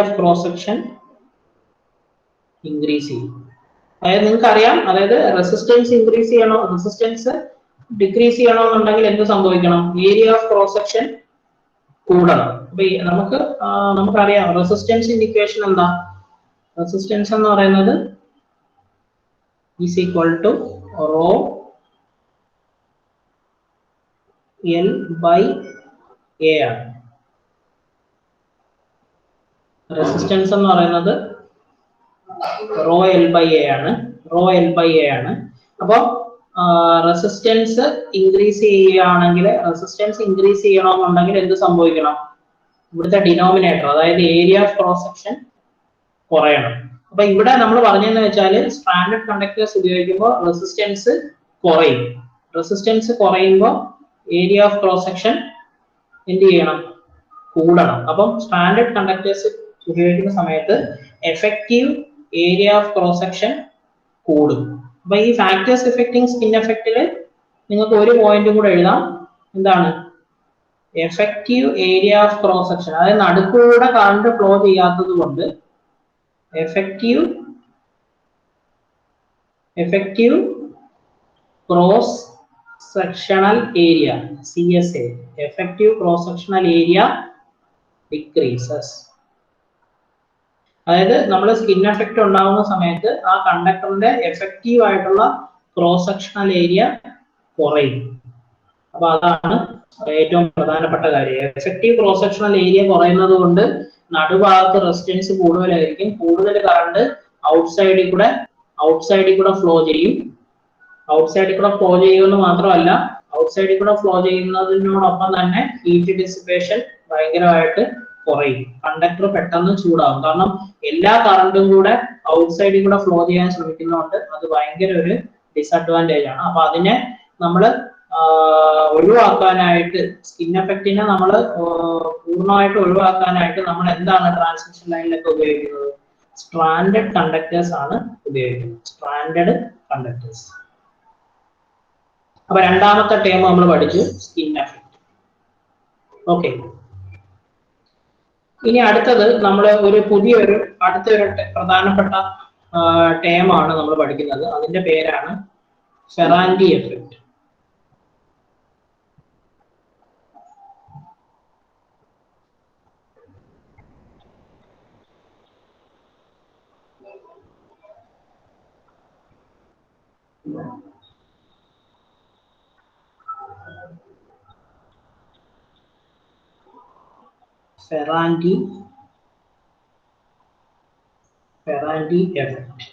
of cross section increase ചെയ്യും. അതായത് നിങ്ങൾക്ക് അറിയാം, അതായത് റെസിസ്റ്റൻസ് ഇൻക്രീസ് ചെയ്യണോ, റെസിസ്റ്റൻസ് ഡിക്രീസ് ചെയ്യണമെന്നുണ്ടെങ്കിൽ എന്ത് സംഭവിക്കണം? ഏരിയ ഓഫ് ക്രോസ് സെക്ഷൻ കൂടണം. അപ്പൊ നമുക്കറിയാം റെസിസ്റ്റൻസിന്റെ ഇക്വേഷൻ എന്താ? റെസിസ്റ്റൻസ് എന്ന് പറയുന്നത് is equal to rho L by A ആണ്. റെസിസ്റ്റൻസ് എന്ന് പറയുന്നത് റോ എൽ ബൈ എ ആണ്. അപ്പൊ റെസിസ്റ്റൻസ് ഇൻക്രീസ് ചെയ്യണമെന്നുണ്ടെങ്കിൽ എന്ത് സംഭവിക്കണം? ഇവിടുത്തെ ഡിനോമിനേറ്റർ, അതായത് ഏരിയ ഓഫ് ക്രോസ് സെക്ഷൻ കുറയണം. അപ്പൊ ഇവിടെ നമ്മൾ പറഞ്ഞതെന്ന് വെച്ചാൽ സ്റ്റാൻഡേർഡ് കണ്ടക്ടേഴ്സ് ഉപയോഗിക്കുമ്പോൾ റെസിസ്റ്റൻസ് കുറയുമ്പോൾ ഏരിയ ഓഫ് ക്രോസ് സെക്ഷൻ എന്ത് ചെയ്യണം? കൂടണം. അപ്പം സ്റ്റാൻഡേർഡ് കണ്ടക്ടേഴ്സ് ഉപയോഗിക്കുന്ന സമയത്ത് effective area of cross section കൂടും. അപ്പൊ ഈ ഫാക്ടേഴ്സ് എഫക്റ്റിംഗ് സ്കിൻ എഫക്റ്റില് നിങ്ങൾക്ക് ഒരു പോയിന്റും കൂടെ എഴുതാം. എന്താണ്? Effective area of cross section, അതായത് നടുക്കൂടെ കറണ്ട് ഫ്ലോ ചെയ്യാത്തത് കൊണ്ട് effective cross sectional area, CSA, effective cross sectional area decreases. അതായത് നമ്മൾ സ്കിൻ എഫക്റ്റ് ഉണ്ടാകുന്ന സമയത്ത് ആ കണ്ടക്ടറിന്റെ എഫക്റ്റീവ് ആയിട്ടുള്ള ക്രോസ് സെക്ഷണൽ ഏരിയ കുറയും. അപ്പൊ അതാണ് ഏറ്റവും പ്രധാനപ്പെട്ട കാര്യം. എഫക്റ്റീവ് ക്രോസ് സെക്ഷണൽ ഏരിയ കുറയുന്നത് കൊണ്ട് നടുഭാഗത്ത് റെസിസ്റ്റൻസ് കൂടുതലായിരിക്കും, കൂടുതൽ കറണ്ട് ഔട്ട്സൈഡിൽ കൂടെ ഫ്ലോ ചെയ്യും. ചെയ്യുമെന്ന് മാത്രമല്ല, ഔട്ട്സൈഡിൽ കൂടെ ഫ്ലോ ചെയ്യുന്നതിനോടൊപ്പം തന്നെ ഹീറ്റ് ഡിസിപ്പേഷൻ ഭയങ്കരമായിട്ട് കുറയും. കണ്ടക്ടർ പെട്ടെന്ന് ചൂടാവും. കാരണം എല്ലാ കറണ്ടും കൂടെ ഔട്ട്സൈഡിൽ കൂടെ ഫ്ലോ ചെയ്യാൻ ശ്രമിക്കുന്നതുകൊണ്ട് അത് ഭയങ്കര ഒരു ഡിസഡ്വാൻറ്റേജ് ആണ്. അപ്പൊ അതിനെ നമ്മൾ ഒഴിവാക്കാനായിട്ട്, സ്കിൻ എഫക്റ്റിനെ നമ്മൾ പൂർണ്ണമായിട്ട് ഒഴിവാക്കാനായിട്ട് നമ്മൾ എന്താണ് ട്രാൻസ്മിഷൻ ലൈനിലൊക്കെ ഉപയോഗിക്കുന്നത്? സ്ട്രാൻഡഡ് കണ്ടക്ടേഴ്സ് ആണ് ഉപയോഗിക്കുന്നത്. Stranded conductors. അപ്പൊ രണ്ടാമത്തെ ടേം നമ്മൾ പഠിച്ചു, സ്കിൻ എഫക്റ്റ്. ഓക്കെ, ഇനി അടുത്തത് നമ്മൾ അടുത്തൊരു പ്രധാനപ്പെട്ട ടേം ആണ് നമ്മൾ പഠിക്കുന്നത്. അതിന്റെ പേരാണ് Ferranti effect. Ferranti Ferranti effect.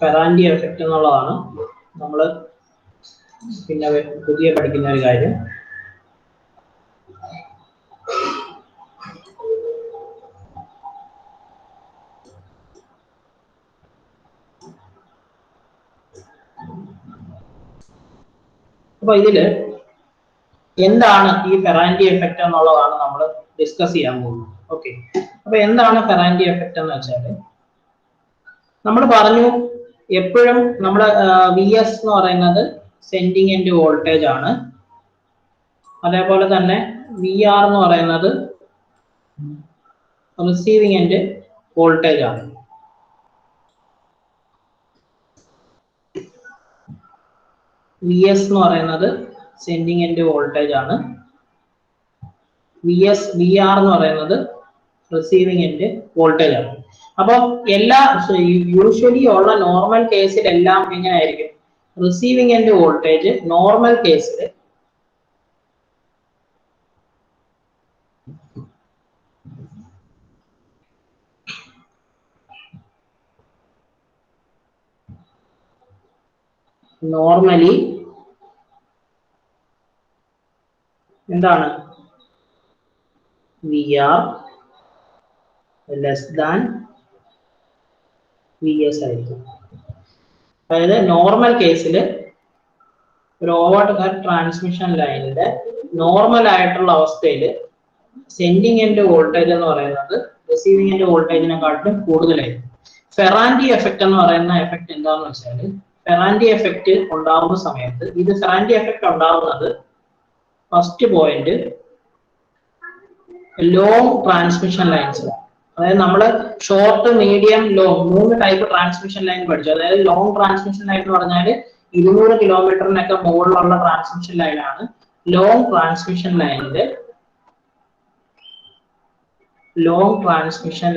Ferranti effect എന്നുള്ളതാണ് നമ്മൾ പിന്നെ പുതിയ പഠിക്കുന്ന ഒരു കാര്യം. അപ്പൊ ഇതില് എന്താണ് ഈ ഫെറാൻഡി എഫക്റ്റ് എന്നുള്ളതാണ് നമ്മൾ ഡിസ്കസ് ചെയ്യാൻ പോകുന്നത്. ഓക്കെ, അപ്പൊ എന്താണ് ഫെറാൻഡി എഫക്റ്റ് എന്ന് വെച്ചാൽ നമ്മൾ പറഞ്ഞു എപ്പോഴും നമ്മുടെ VS എന്ന് പറയുന്നത് സെൻഡിങ് എൻഡ് വോൾട്ടേജ് ആണ്. അതേപോലെ തന്നെ VR എന്ന് പറയുന്നത് റിസീവിങ് എൻഡ് വോൾട്ടേജ് ആണ്. VS എന്ന് പറയുന്നത് സെൻഡിങ് എൻഡ് വോൾട്ടേജ് ആണ്. VR എന്ന് പറയുന്നത് റിസീവിങ് എൻഡ് വോൾട്ടേജ് ആണ്. അപ്പൊ എല്ലാ യൂഷ്വലി ഉള്ള നോർമൽ കേസിൽ എല്ലാം എങ്ങനെയായിരിക്കും? റിസീവിങ് എൻഡ് വോൾട്ടേജ് നോർമൽ കേസിൽ നോർമലി എന്താണ്? VR ലെസ് ദാൻ VS ആയിരിക്കും. അതായത് നോർമൽ കേസിൽ ഒരു ഓവർ ഹെഡ് ട്രാൻസ്മിഷൻ ലൈനിന്റെ നോർമൽ ആയിട്ടുള്ള അവസ്ഥയിൽ സെൻഡിങ് എൻഡ് വോൾട്ടേജ് എന്ന് പറയുന്നത് റിസീവിങ് എൻഡ് വോൾട്ടേജിനെക്കാട്ടിലും കൂടുതലായിരിക്കും. ഫെറാൻഡി എഫക്റ്റ് എന്ന് പറയുന്ന എഫക്റ്റ് എന്താണെന്ന് വെച്ചാൽ ഫെറാൻഡി എഫക്റ്റ് ഉണ്ടാവുന്ന സമയത്ത് ഇത് ഫെറാൻഡി എഫക്റ്റ് ഉണ്ടാവുന്നത് first point long transmission lines. അതായത് നമ്മൾ short, medium, long 3 type transmission line പഠിച്ചു. അതായത് ലോങ് ട്രാൻസ്മിഷൻ ലൈൻ എന്ന് പറഞ്ഞാൽ 200 കിലോമീറ്ററിനൊക്കെ മുകളിലുള്ള ട്രാൻസ്മിഷൻ ലൈനാണ് ലോങ് ട്രാൻസ്മിഷൻ ലൈനിന്റെ ലോങ് ട്രാൻസ്മിഷൻ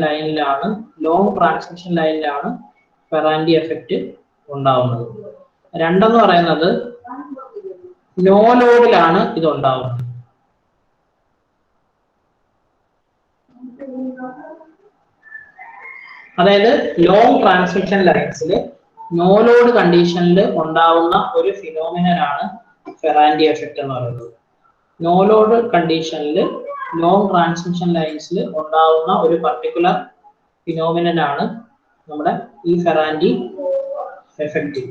ലൈനിലാണ് ഫെറാൻഡി എഫക്റ്റ് ഉണ്ടാവുന്നത്. രണ്ടെന്ന് പറയുന്നത് നോ ലോഡിലാണ് ഇത് ഉണ്ടാവുന്നത്. അതായത് ലോങ് ട്രാൻസ്മിഷൻ ലൈൻസിൽ നോ ലോഡ് കണ്ടീഷനിൽ ഉണ്ടാവുന്ന ഒരു ഫിനോമിനനാണ് ഫെറാൻഡി എഫക്റ്റ് എന്ന് പറയുന്നത്. നോ ലോഡ് കണ്ടീഷനിൽ ലോങ് ട്രാൻസ്മിഷൻ ലൈൻസിൽ ഉണ്ടാവുന്ന ഒരു പർട്ടിക്കുലർ ഫിനോമിനനാണ് നമ്മുടെ ഈ ഫെറാൻഡി എഫക്റ്റ്.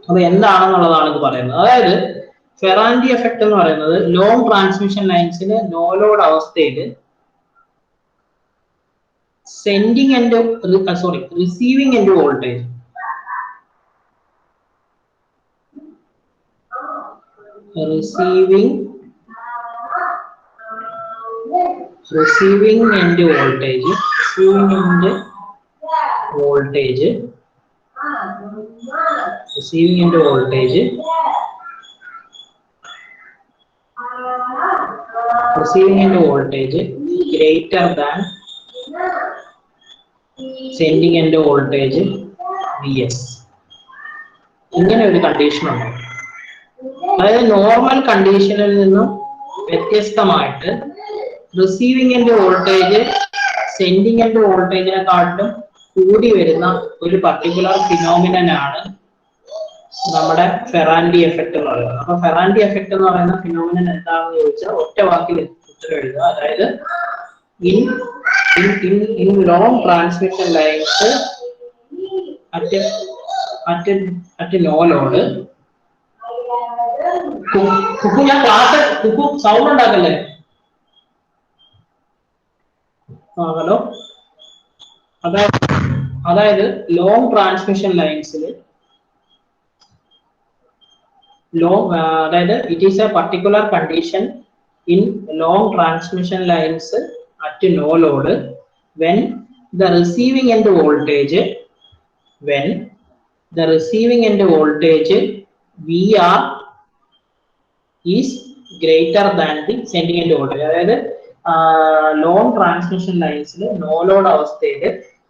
അത് എന്താണെന്നുള്ളതാണ് ഇത് പറയുന്നത്. അതായത് ഫെറാൻഡി എഫക്റ്റ് എന്ന് പറയുന്നത് ലോങ് ട്രാൻസ്മിഷൻ ലൈൻസിൽ നോ ലോഡ് അവസ്ഥയിൽ sending end receiving end voltage receiving end voltage greater than sending end voltage VS. ഇങ്ങനെ ഒരു കണ്ടീഷൻ ഉണ്ട്. അതായത് നോർമൽ കണ്ടീഷനിൽ നിന്നും വ്യത്യസ്തമായിട്ട് receiving end voltage sending end വോൾട്ടേജിനെക്കാട്ടിലും കൂടി വരുന്ന ഒരു പർട്ടിക്കുലർ ഫിനോമിനനാണ് നമ്മുടെ ഫെറാൻഡി എഫക്റ്റ് എന്ന് പറയുന്നത്. അപ്പൊ ഫെറാൻഡി എഫക്റ്റ് എന്ന് പറയുന്ന ഫിനോമിനൻ എന്താണെന്ന് ചോദിച്ചാൽ ഒറ്റ വാക്കിൽ ഉത്തരം എഴുതുക. അതായത് in long transmission lines at no load. Kuku ഞാൻ ക്ലാസ് കുക്കു സൗണ്ട് ഉണ്ടാക്കല്ലേ? ഹലോ. അതായത് ലോങ് ട്രാൻസ്മിഷൻ ലൈൻസിൽ അതായത് it is a particular condition in long transmission lines at no load when the receiving end voltage VR is greater than the sending end voltage. അതായത് long transmission ലൈൻസിൽ no load അവസ്ഥയിൽ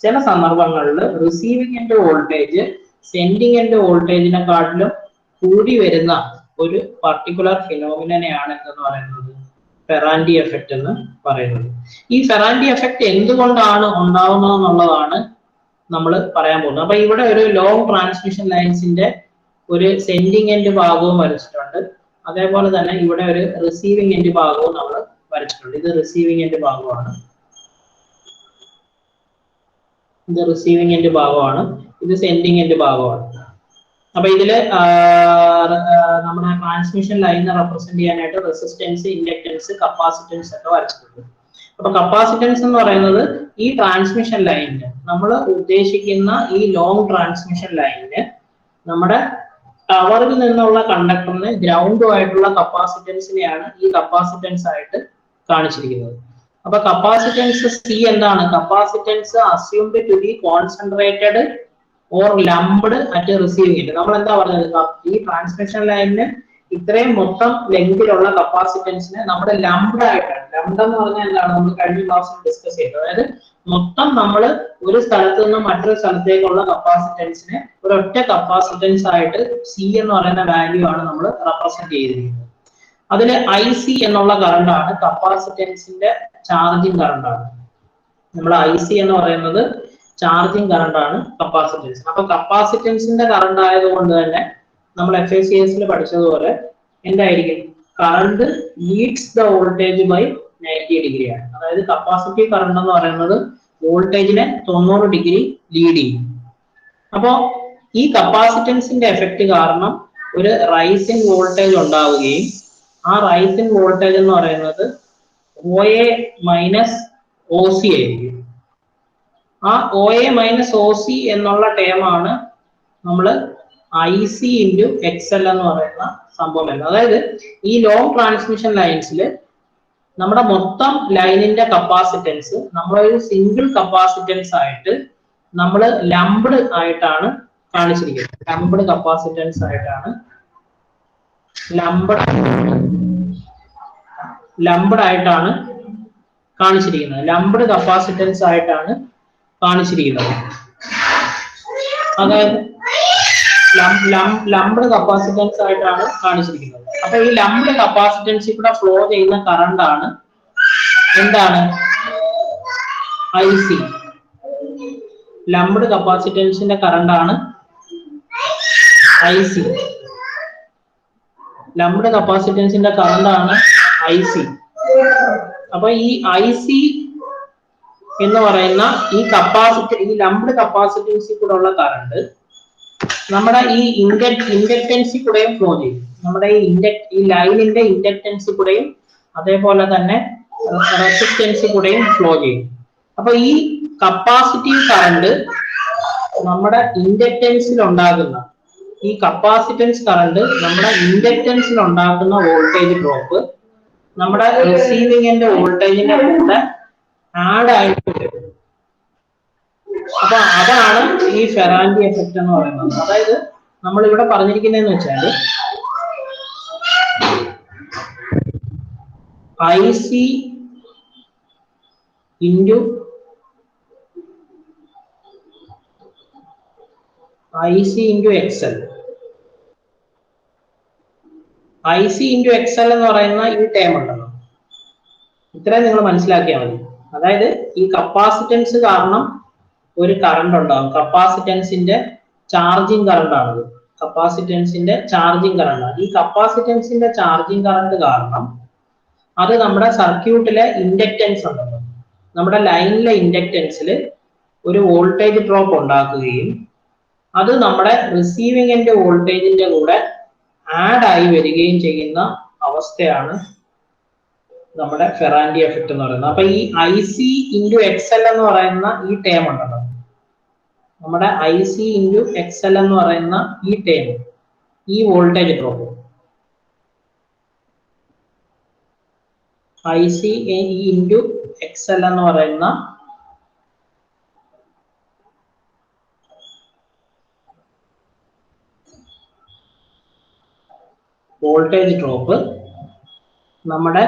ചില സന്ദർഭങ്ങളിൽ receiving end voltage sending end വോൾട്ടേജിനെക്കാട്ടിലും കൂടി വരുന്ന ഒരു particular ഫിനോമിനനെയാണ് എന്തെന്ന് പറയുന്നത് ഫെറാൻഡി എഫക്റ്റ് എന്ന് പറയുന്നത്. ഈ ഫെറാൻഡി എഫക്റ്റ് എന്തുകൊണ്ടാണ് ഉണ്ടാവുന്നത് എന്നുള്ളതാണ് നമ്മൾ പറയാൻ പോകുന്നത്. അപ്പൊ ഇവിടെ ഒരു ലോങ് ട്രാൻസ്മിഷൻ ലൈൻസിന്റെ ഒരു സെൻഡിങ് എൻഡ് ഭാഗവും വരച്ചിട്ടുണ്ട്. അതേപോലെ തന്നെ ഇവിടെ ഒരു റിസീവിംഗ് എൻഡ് ഭാഗവും നമ്മൾ വരച്ചിട്ടുണ്ട്. ഇത് റിസീവിംഗ് എൻഡ് ഭാഗമാണ്, ഇത് റിസീവിംഗ് എൻഡ് ഭാഗമാണ്, ഇത് സെൻഡിങ് എൻഡ് ഭാഗമാണ്. അപ്പൊ ഇതില് നമ്മുടെ ട്രാൻസ്മിഷൻ ലൈനെ റെപ്രസെന്റ് ചെയ്യാനായിട്ട് റെസിസ്റ്റൻസ്, ഇൻഡക്ടൻസ്, കപ്പാസിറ്റൻസ് ഒക്കെ വരച്ചിട്ടുണ്ട്. അപ്പൊ കപ്പാസിറ്റൻസ് എന്ന് പറയുന്നത് ഈ ട്രാൻസ്മിഷൻ ലൈനിന്, നമ്മൾ ഉദ്ദേശിക്കുന്ന ഈ ലോങ് ട്രാൻസ്മിഷൻ ലൈനിന് നമ്മുടെ ടവറിൽ നിന്നുള്ള കണ്ടക്ടറിന് ഗ്രൗണ്ടുമായിട്ടുള്ള കപ്പാസിറ്റൻസിനെയാണ് ഈ കപ്പാസിറ്റൻസ് ആയിട്ട് കാണിച്ചിരിക്കുന്നത്. അപ്പൊ കപ്പാസിറ്റൻസ് സി എന്താണ്? Capacitance assumed to be concentrated or lumped at receiving end. നമ്മൾ എന്താ പറഞ്ഞത്? ഈ ട്രാൻസ്മിഷൻ ലൈനിന് ഇത്രയും മൊത്തം ലെങ്തിലുള്ള കപ്പാസിറ്റൻസിനെ നമ്മുടെ ലംപ്ഡ് ആയിട്ടാണ്, ലംപ്ഡ് എന്ന് പറഞ്ഞാൽ എന്താണ്, നമ്മൾ കഴിഞ്ഞ ക്ലാസ്സിൽ ഡിസ്കസ് ചെയ്തത്. അതായത് മൊത്തം നമ്മൾ ഒരു സ്ഥലത്ത് നിന്ന് മറ്റൊരു സ്ഥലത്തേക്കുള്ള കപ്പാസിറ്റൻസിനെ ഒരൊറ്റ കപ്പാസിറ്റൻസ് ആയിട്ട് സി എന്ന് പറയുന്ന വാല്യൂ ആണ് നമ്മൾ റെപ്രസെന്റ് ചെയ്തിരിക്കുന്നത്. അതിൽ ഐ സി എന്നുള്ള കറണ്ട് ആണ് കപ്പാസിറ്റൻസിന്റെ ചാർജിങ് കറണ്ട് ആണ്. നമ്മൾ ഐ സി എന്ന് പറയുന്നത് ചാർജിങ് കറണ്ട് ആണ് കപ്പാസിറ്റൻസ്. അപ്പൊ കപ്പാസിറ്റൻസിന്റെ കറണ്ട് ആയതുകൊണ്ട് തന്നെ നമ്മൾ FACS പഠിച്ചതുപോലെ എന്തായിരിക്കും? Current leads the voltage by 90 degree ആണ്. അതായത് കപ്പാസിറ്റീവ് കറണ്ട് എന്ന് പറയുന്നത് വോൾട്ടേജിനെ 90 ഡിഗ്രി ലീഡ് ചെയ്യും. അപ്പോ ഈ കപ്പാസിറ്റൻസിന്റെ എഫക്ട് കാരണം ഒരു റൈസ് ഇൻ വോൾട്ടേജ് ഉണ്ടാവുകയും ആ റൈസ് ഇൻ വോൾട്ടേജ് എന്ന് പറയുന്നത് OA മൈനസ് OC ആയിരിക്കും. ആ OA മൈനസ് OC എന്നുള്ള ടേം ആണ് നമ്മൾ IC ഇൻറ്റു XL എന്ന് പറയുന്ന സംഭവം. അതായത് ഈ ലോങ് ട്രാൻസ്മിഷൻ ലൈൻസിൽ നമ്മുടെ മൊത്തം ലൈനിന്റെ കപ്പാസിറ്റൻസ് നമ്മളൊരു സിംഗിൾ കപ്പാസിറ്റൻസ് ആയിട്ട് നമ്മൾ ലംപ്ഡ് ആയിട്ടാണ് കാണിച്ചിരിക്കുന്നത്. ലംപ്ഡ് കപ്പാസിറ്റൻസ് ആയിട്ടാണ്, ലംപ്ഡ് ആയിട്ടാണ് കാണിച്ചിരിക്കുന്നത്. ലംപ്ഡ് കപ്പാസിറ്റൻസ് ആയിട്ടാണ് കാണിച്ചിരിക്കുന്നത്. അതായത് ലംപ്ഡ് കപ്പാസിറ്റൻസ് ആയിട്ടാണ് കാണിച്ചിരിക്കുന്നത്. അപ്പൊ ഈ ലംപ്ഡ് കപ്പാസിറ്റൻസിൽ കൂടെ ഫ്ലോ ചെയ്യുന്ന കറണ്ട് ആണ് എന്താണ്? IC. ലംപ്ഡ് കപ്പാസിറ്റൻസിന്റെ കറണ്ട് ആണ് IC. ലംപ്ഡ് കപ്പാസിറ്റൻസിന്റെ കറണ്ട് ആണ് IC. അപ്പൊ ഈ IC എന്ന് പറയുന്ന ഈ ലംപ്ഡ് കപ്പാസിറ്റൻസിൽ കൂടെ ഉള്ള കറണ്ട് നമ്മുടെ ഈ ഇൻഡക്ടൻസിൽ കൂടെയും ഫ്ലോ ചെയ്യും. നമ്മുടെ ഈ ലൈനിന്റെ ഇൻഡക്ടൻസിൽ കൂടെയും അതേപോലെ തന്നെ റെസിസ്റ്റൻസിൽ കൂടെയും ഫ്ലോ ചെയ്യും. അപ്പൊ ഈ കപ്പാസിറ്റീവ് കറണ്ട് നമ്മുടെ ഇൻഡക്ടൻസിൽ ഉണ്ടാകുന്ന ഈ കപ്പാസിറ്റൻസ് കറണ്ട് നമ്മുടെ ഇൻഡക്ടൻസിൽ ഉണ്ടാക്കുന്ന വോൾട്ടേജ് ഡ്രോപ്പ് നമ്മുടെ റിസീവിംഗ് എൻഡ് വോൾട്ടേജിന്റെ കൂടെ ആഡ് ആയിട്ട് വരും. അപ്പൊ അതാണ് ഈ ഫെറാൻഡി എഫക്റ്റ് എന്ന് പറയുന്നത്. അതായത് നമ്മൾ ഇവിടെ പറഞ്ഞിരിക്കുന്നതെന്ന് വെച്ചാൽ IC into XL. IC into XL എന്ന് പറയുന്ന ഈ ടേം ഉണ്ടല്ലോ, ഇത്രയും നിങ്ങൾ മനസ്സിലാക്കിയാൽ മതി. അതായത് ഈ കപ്പാസിറ്റൻസ് കാരണം ഒരു കറണ്ട് ഉണ്ടാകും. കപ്പാസിറ്റൻസിന്റെ ചാർജിങ് കറണ്ട് ആണത്. കപ്പാസിറ്റൻസിന്റെ ചാർജിങ് കറണ്ട് ആണ്. ഈ കപ്പാസിറ്റൻസിന്റെ ചാർജിങ് കറണ്ട് കാരണം അത് നമ്മുടെ സർക്യൂട്ടിലെ ഇൻഡക്ടൻസ് ഉണ്ടല്ലോ, നമ്മുടെ ലൈനിലെ ഇൻഡക്ടൻസിൽ ഒരു വോൾട്ടേജ് ഡ്രോപ്പ് ഉണ്ടാക്കുകയും അത് നമ്മുടെ റിസീവിംഗ് എൻഡ് വോൾട്ടേജിന്റെ കൂടെ ആഡ് ആയി വരികയും ചെയ്യുന്ന അവസ്ഥയാണ് നമ്മുടെ ഫെറാൻഡി എഫക്റ്റ് എന്ന് പറയുന്നത്. അപ്പൊ ഈ IC ഇൻറ്റു XL എന്ന് പറയുന്ന ഈ ടേം ഉണ്ടല്ലോ, നമ്മുടെ IC ഇൻറ്റു XL എന്ന് പറയുന്ന ഈ ടേം, ഈ voltage drop IC into XL എന്ന് പറയുന്ന വോൾട്ടേജ് ഡ്രോപ്പ് നമ്മുടെ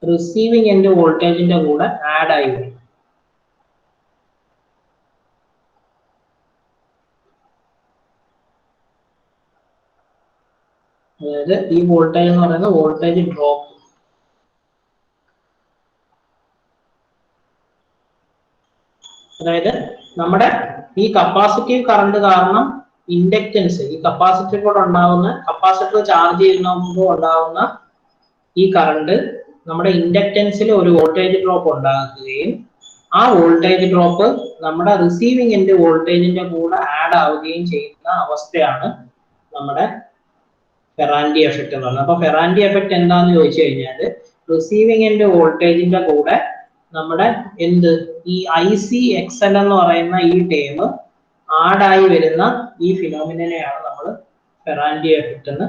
റിസീവിംഗ് എൻഡ് വോൾട്ടേജിന്റെ കൂടെ ആഡ് ആയി വരും. അതായത് ഈ വോൾട്ടേജ് എന്ന് പറയുന്നത് വോൾട്ടേജ് ഡ്രോപ്പ്. അതായത് നമ്മുടെ ഈ കപ്പാസിറ്റീവ് കറണ്ട് കാരണം ഇൻഡക്റ്റൻസ്, ഈ കപ്പാസിറ്റർ കൂടെ ഉണ്ടാകുന്ന, കപ്പാസിറ്റർ ചാർജ് ചെയ്യുമ്പോൾ ഉണ്ടാകുന്ന ഈ കറണ്ട് നമ്മുടെ ഇൻഡക്റ്റൻസിൽ ഒരു വോൾട്ടേജ് ഡ്രോപ്പ് ഉണ്ടാക്കുകയും ആ വോൾട്ടേജ് ഡ്രോപ്പ് നമ്മുടെ റിസീവിംഗ് എൻഡ് വോൾട്ടേജിന്റെ കൂടെ ആഡ് ആവുകയും ചെയ്യുന്ന അവസ്ഥയാണ് നമ്മുടെ ഫെറാൻഡി എഫക്റ്റ് എന്ന് പറയുന്നത്. അപ്പൊ ഫെറാൻഡി എഫക്റ്റ് എന്താന്ന് ചോദിച്ചു കഴിഞ്ഞാൽ റിസീവിംഗ് എൻഡ് വോൾട്ടേജിന്റെ കൂടെ നമ്മുടെ എന്ത് ഈ ICXL എന്ന് പറയുന്ന ഈ ടേം ആഡായി വരുന്ന ഈ ഫിനോമിനനെയാണ് നമ്മൾ ഫെറാൻഡി എഫക്റ്റ് എന്ന്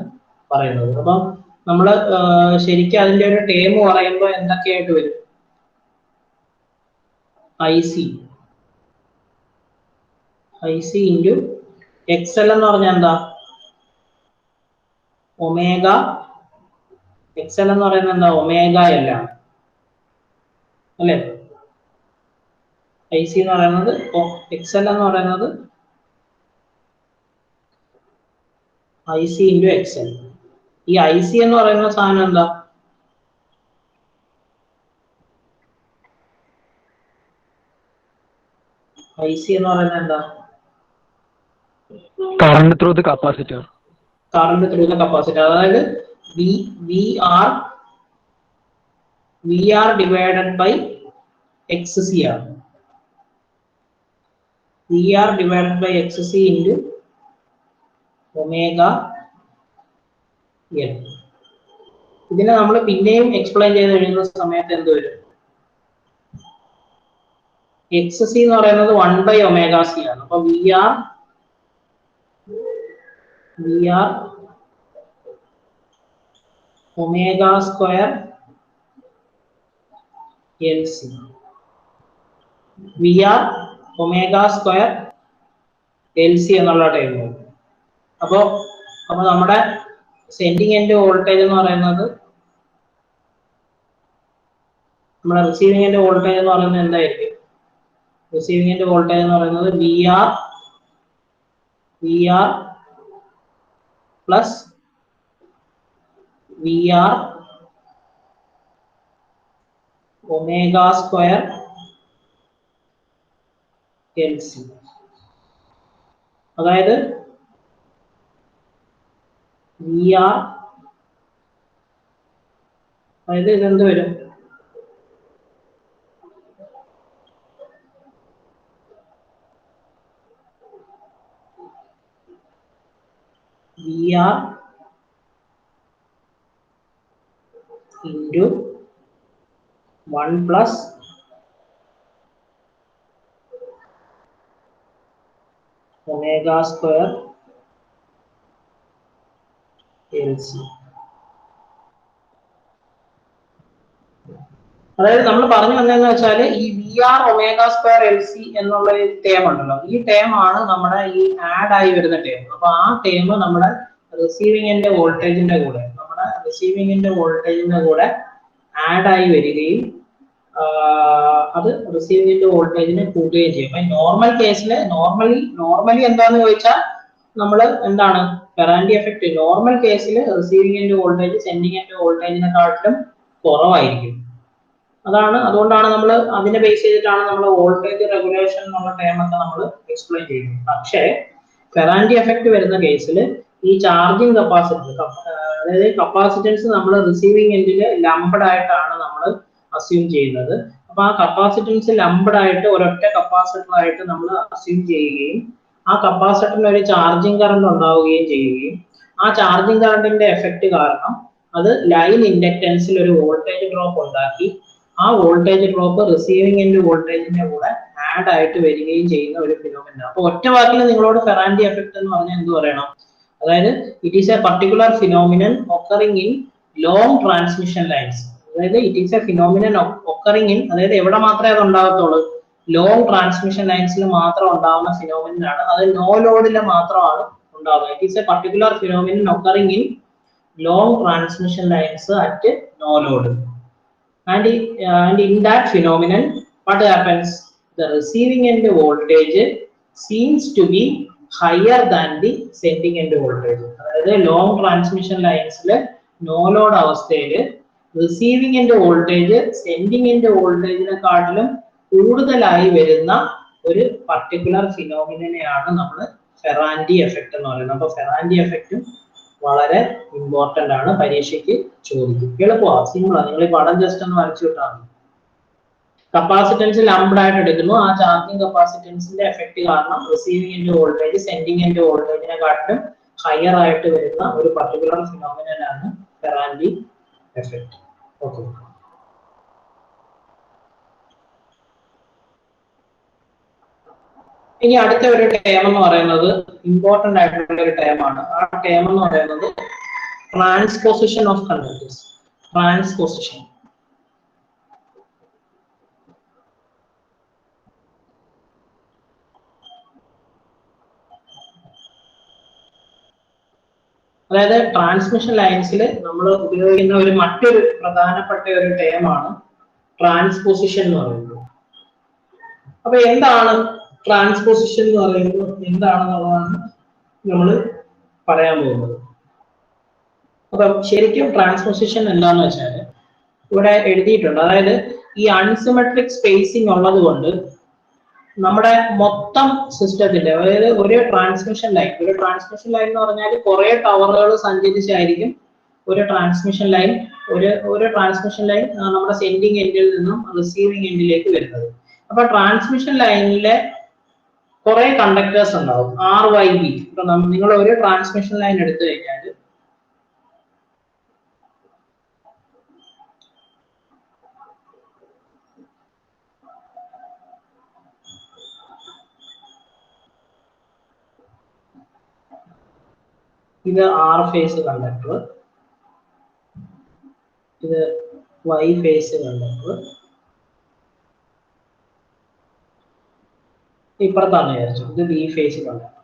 പറയുന്നത്. അപ്പം നമ്മൾ ശരിക്കും അതിന്റെ ഒരു ടേം പറയുമ്പോൾ എന്തൊക്കെയായിട്ട് വരും? IC ഇൻറ്റു XL എന്ന് പറഞ്ഞാൽ എന്താ? ഒമേഗ. XL എന്ന് പറയുന്നത് എന്താ? ഒമേഗ L ആണ് അല്ലേ? IC എന്ന് പറയുന്നത്, XL എന്ന് പറയുന്നത് IC ഇൻറ്റു XL. ഈ IC എന്ന് പറയുന്ന സാധനം എന്താ? IC എന്ന് പറയുന്നത് എന്താ? Current through the capacitor. Current through the capacitor. അതായത് VR ഡിവൈഡഡ് ബൈ XC ആണ്. VR divided by XC into omega L. ഇതിനെ നമ്മൾ പിന്നെയും എക്സ്പ്ലെയിൻ ചെയ്ത് കഴിയുന്ന സമയത്ത് എന്ത് വരും? XC എന്ന് പറയുന്നത് 1 ബൈ ഒമേഗ C ആണ്. അപ്പൊ VR omega square LC. VR omega square LC എന്നുള്ള ടൈം. അപ്പൊ നമ്മുടെ സെൻഡിങ് എൻഡ് വോൾട്ടേജ് എന്ന് പറയുന്നത്, നമ്മുടെ റിസീവിംഗ് എൻഡ് വോൾട്ടേജ് എന്ന് പറയുന്നത് എന്തായിരിക്കും? റിസീവിംഗ് എൻഡ് വോൾട്ടേജ് എന്ന് പറയുന്നത് VR plus VR omega square LC. അതായത് VR, അതായത് ഇതെന്ത് വരും? VR into 1 plus omega square LC. അതായത് നമ്മൾ പറഞ്ഞു വന്നതെന്ന് വെച്ചാൽ ഈ VR ഒമേഗ സ്ക്വയർ LC എന്നുള്ള ടേം ഉണ്ടല്ലോ, ഈ ടേം ആണ് നമ്മുടെ ഈ ആഡ് ആയി വരുന്ന ടേം. അപ്പൊ ആ ടേം നമ്മുടെ റിസീവിംഗ് എൻഡ് വോൾട്ടേജിന്റെ കൂടെ, ആഡ് ആയി വരികയും അത് റിസീവിംഗ് എൻഡ് വോൾട്ടേജിനെ കൂട്ടുകയും ചെയ്യും. അപ്പൊ നോർമൽ കേസിൽ നോർമലി എന്താന്ന് ചോദിച്ചാൽ നമ്മൾ എന്താണ് ഫെറാൻഡി എഫക്റ്റ്, നോർമൽ കേസിൽ receiving end voltage sending end വോൾട്ടേജിനെക്കാട്ടിലും കുറവായിരിക്കും. അതുകൊണ്ടാണ് നമ്മൾ അതിനെ ബേസ് ചെയ്തിട്ടാണ് നമ്മൾ വോൾട്ടേജ് റെഗുലേഷൻ എന്നുള്ള ടേം ഒക്കെ നമ്മൾ എക്സ്പ്ലെയിൻ ചെയ്യുന്നത്. പക്ഷേ ഫെറാൻഡി എഫക്റ്റ് വരുന്ന കേസിൽ ഈ ചാർജിങ് കപ്പാസിറ്റർ, അതായത് കപ്പാസിറ്റൻസ് നമ്മൾ റിസീവിംഗ് എൻഡിൽ ലംബഡ് ആയിട്ടാണ് നമ്മൾ അസ്യൂം ചെയ്യുന്നത്. അപ്പൊ ആ കപ്പാസിറ്റൻസ് ലംബഡ് ആയിട്ട് ഒരൊറ്റ കപ്പാസിറ്റർ ആയിട്ട് നമ്മൾ അസ്യൂം ചെയ്യുകയും ആ കപ്പാസിറ്ററിന് ഒരു ചാർജിങ് കറണ്ട് ഉണ്ടാവുകയും ചെയ്യുകയും ആ ചാർജിങ് കറണ്ടിന്റെ എഫക്റ്റ് കാരണം അത് ലൈൻ ഇൻഡക്റ്റൻസിൽ ഒരു വോൾട്ടേജ് ഡ്രോപ്പ് ഉണ്ടാക്കി ആ വോൾട്ടേജ് ഡ്രോപ്പ് റിസീവിംഗ് എൻഡ് വോൾട്ടേജിന്റെ കൂടെ ആഡ് ആയിട്ട് വരികയും ചെയ്യുന്ന ഒരു ഫിനോമിന. അപ്പൊ ഒറ്റ വാക്കിൽ നിങ്ങളോട് ഫെറാൻഡി എഫക്റ്റ് എന്ന് പറഞ്ഞാൽ എന്ത് പറയണം? അതായത് it is a particular phenomenon occurring in long transmission lines. അതായത് it is a phenomenon occurring in, അതായത് എവിടെ മാത്രമേ അത് ഉണ്ടാകത്തുള്ളൂ? ലോങ് ട്രാൻസ്മിഷൻ ലൈൻസിൽ മാത്രം ഉണ്ടാകുന്ന ഫിനോമിനൻ ആണ്. അത് നോ ലോഡിൽ മാത്രമാണ് ഉണ്ടാകുന്നത്. It is a particular phenomenon occurring in long transmission lines at no load, and in that phenomenon what happens? The receiving end voltage seems to be higher than the sending end voltage. അതായത് long transmission ലൈൻസിൽ no load അവസ്ഥയിൽ receiving end voltage sending end വോൾട്ടേജിനെക്കാട്ടിലും കൂടുതലായി വരുന്ന ഒരു particular ഫിനോമിനയാണ് നമ്മൾ Ferranti effect എന്ന് പറയുന്നത്. അപ്പൊ ഫെറാൻഡി എഫക്റ്റും വളരെ ഇമ്പോർട്ടന്റ് ആണ്, പരീക്ഷയ്ക്ക് ചോദിക്കും. എളുപ്പമാണ്, സിമ്പിളാണ്. നിങ്ങൾ ഈ പടം ജസ്റ്റ് ഒന്ന് വരച്ചു വിട്ടാൽ മതി. കപ്പാസിറ്റൻസ് ലംപ്ഡ് ആയിട്ട് എടുക്കുന്നു. ആ ചാർജിങ് കപ്പാസിറ്റൻസിന്റെ എഫക്റ്റ് കാരണം receiving end voltage sending end വോൾട്ടേജിനെക്കാട്ടിലും ഹയർ ആയിട്ട് വരുന്ന ഒരു പർട്ടിക്കുലർ ഫിനോമിനലാണ് ഫെറാൻഡി എഫക്റ്റ്. ഓക്കെ. ഇനി അടുത്ത ഒരു ടേം എന്ന് പറയുന്നത് ഇമ്പോർട്ടന്റ് ആയിട്ടുള്ള ഒരു ടേമാണ്. ആ ടേം എന്ന് പറയുന്നത് ട്രാൻസ്പോസിഷൻ ഓഫ് കണ്ടക്ടേഴ്സ്. ട്രാൻസ്പോസിഷൻ. അതായത് ട്രാൻസ്മിഷൻ ലൈൻസിൽ നമ്മൾ ഉപയോഗിക്കുന്ന ഒരു മറ്റൊരു പ്രധാനപ്പെട്ട ഒരു ടേമാണ് ട്രാൻസ്പോസിഷൻ എന്ന് പറയുന്നത്. അപ്പൊ എന്താണ് ട്രാൻസ്പോസിഷൻ എന്ന് പറയുന്നത്, എന്താണെന്നുള്ളതാണ് നമ്മൾ പറയാൻ പോകുന്നത്. അപ്പൊ ശരിക്കും ട്രാൻസ്പോസിഷൻ എന്താന്ന് വെച്ചാൽ ഇവിടെ എഴുതിയിട്ടുണ്ട്. അതായത് ഈ അൺസിമെട്രിക് സ്പേസിംഗ് ഉള്ളത് കൊണ്ട് നമ്മുടെ മൊത്തം സിസ്റ്റത്തിന്റെ, അതായത് ഒരു ട്രാൻസ്മിഷൻ ലൈൻ എന്ന് പറഞ്ഞാൽ കുറെ ടവറുകൾ സഞ്ചരിച്ചായിരിക്കും ഒരു ട്രാൻസ്മിഷൻ ലൈൻ നമ്മുടെ സെൻഡിങ് എൻഡിൽ നിന്നും റിസീവിംഗ് എൻഡിലേക്ക് വരുന്നത്. അപ്പൊ ട്രാൻസ്മിഷൻ ലൈനിലെ കുറെ കണ്ടക്ടേഴ്സ് ഉണ്ടാവും, RYB. ഇപ്പൊ നിങ്ങൾ ഒരു ട്രാൻസ്മിഷൻ ലൈൻ എടുത്തു കഴിഞ്ഞാൽ ഇത് R ഫേസ് കണ്ടക്ടർ, ഇത് Y ഫേസ് കണ്ടക്ടർ, ഇപ്പുറത്താണ് വിചാരിച്ചു ഇത് B ഫേസ് കണ്ടക്ടർ.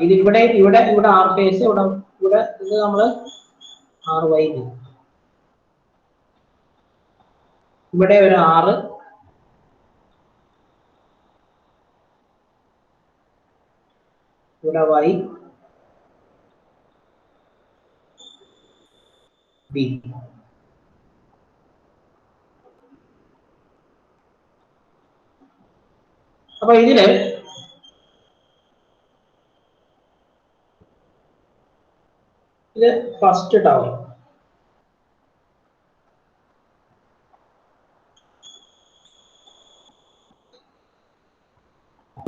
ഇത് ഇവിടെ R ഫേസ്, ഇവിടെ ഇത് നമ്മള് RYB. ഇവിടെ ഒരു R, ഇവിടെ Y, B. അപ്പൊ ഇതില് ഇത് ഫസ്റ്റ് ടവർ.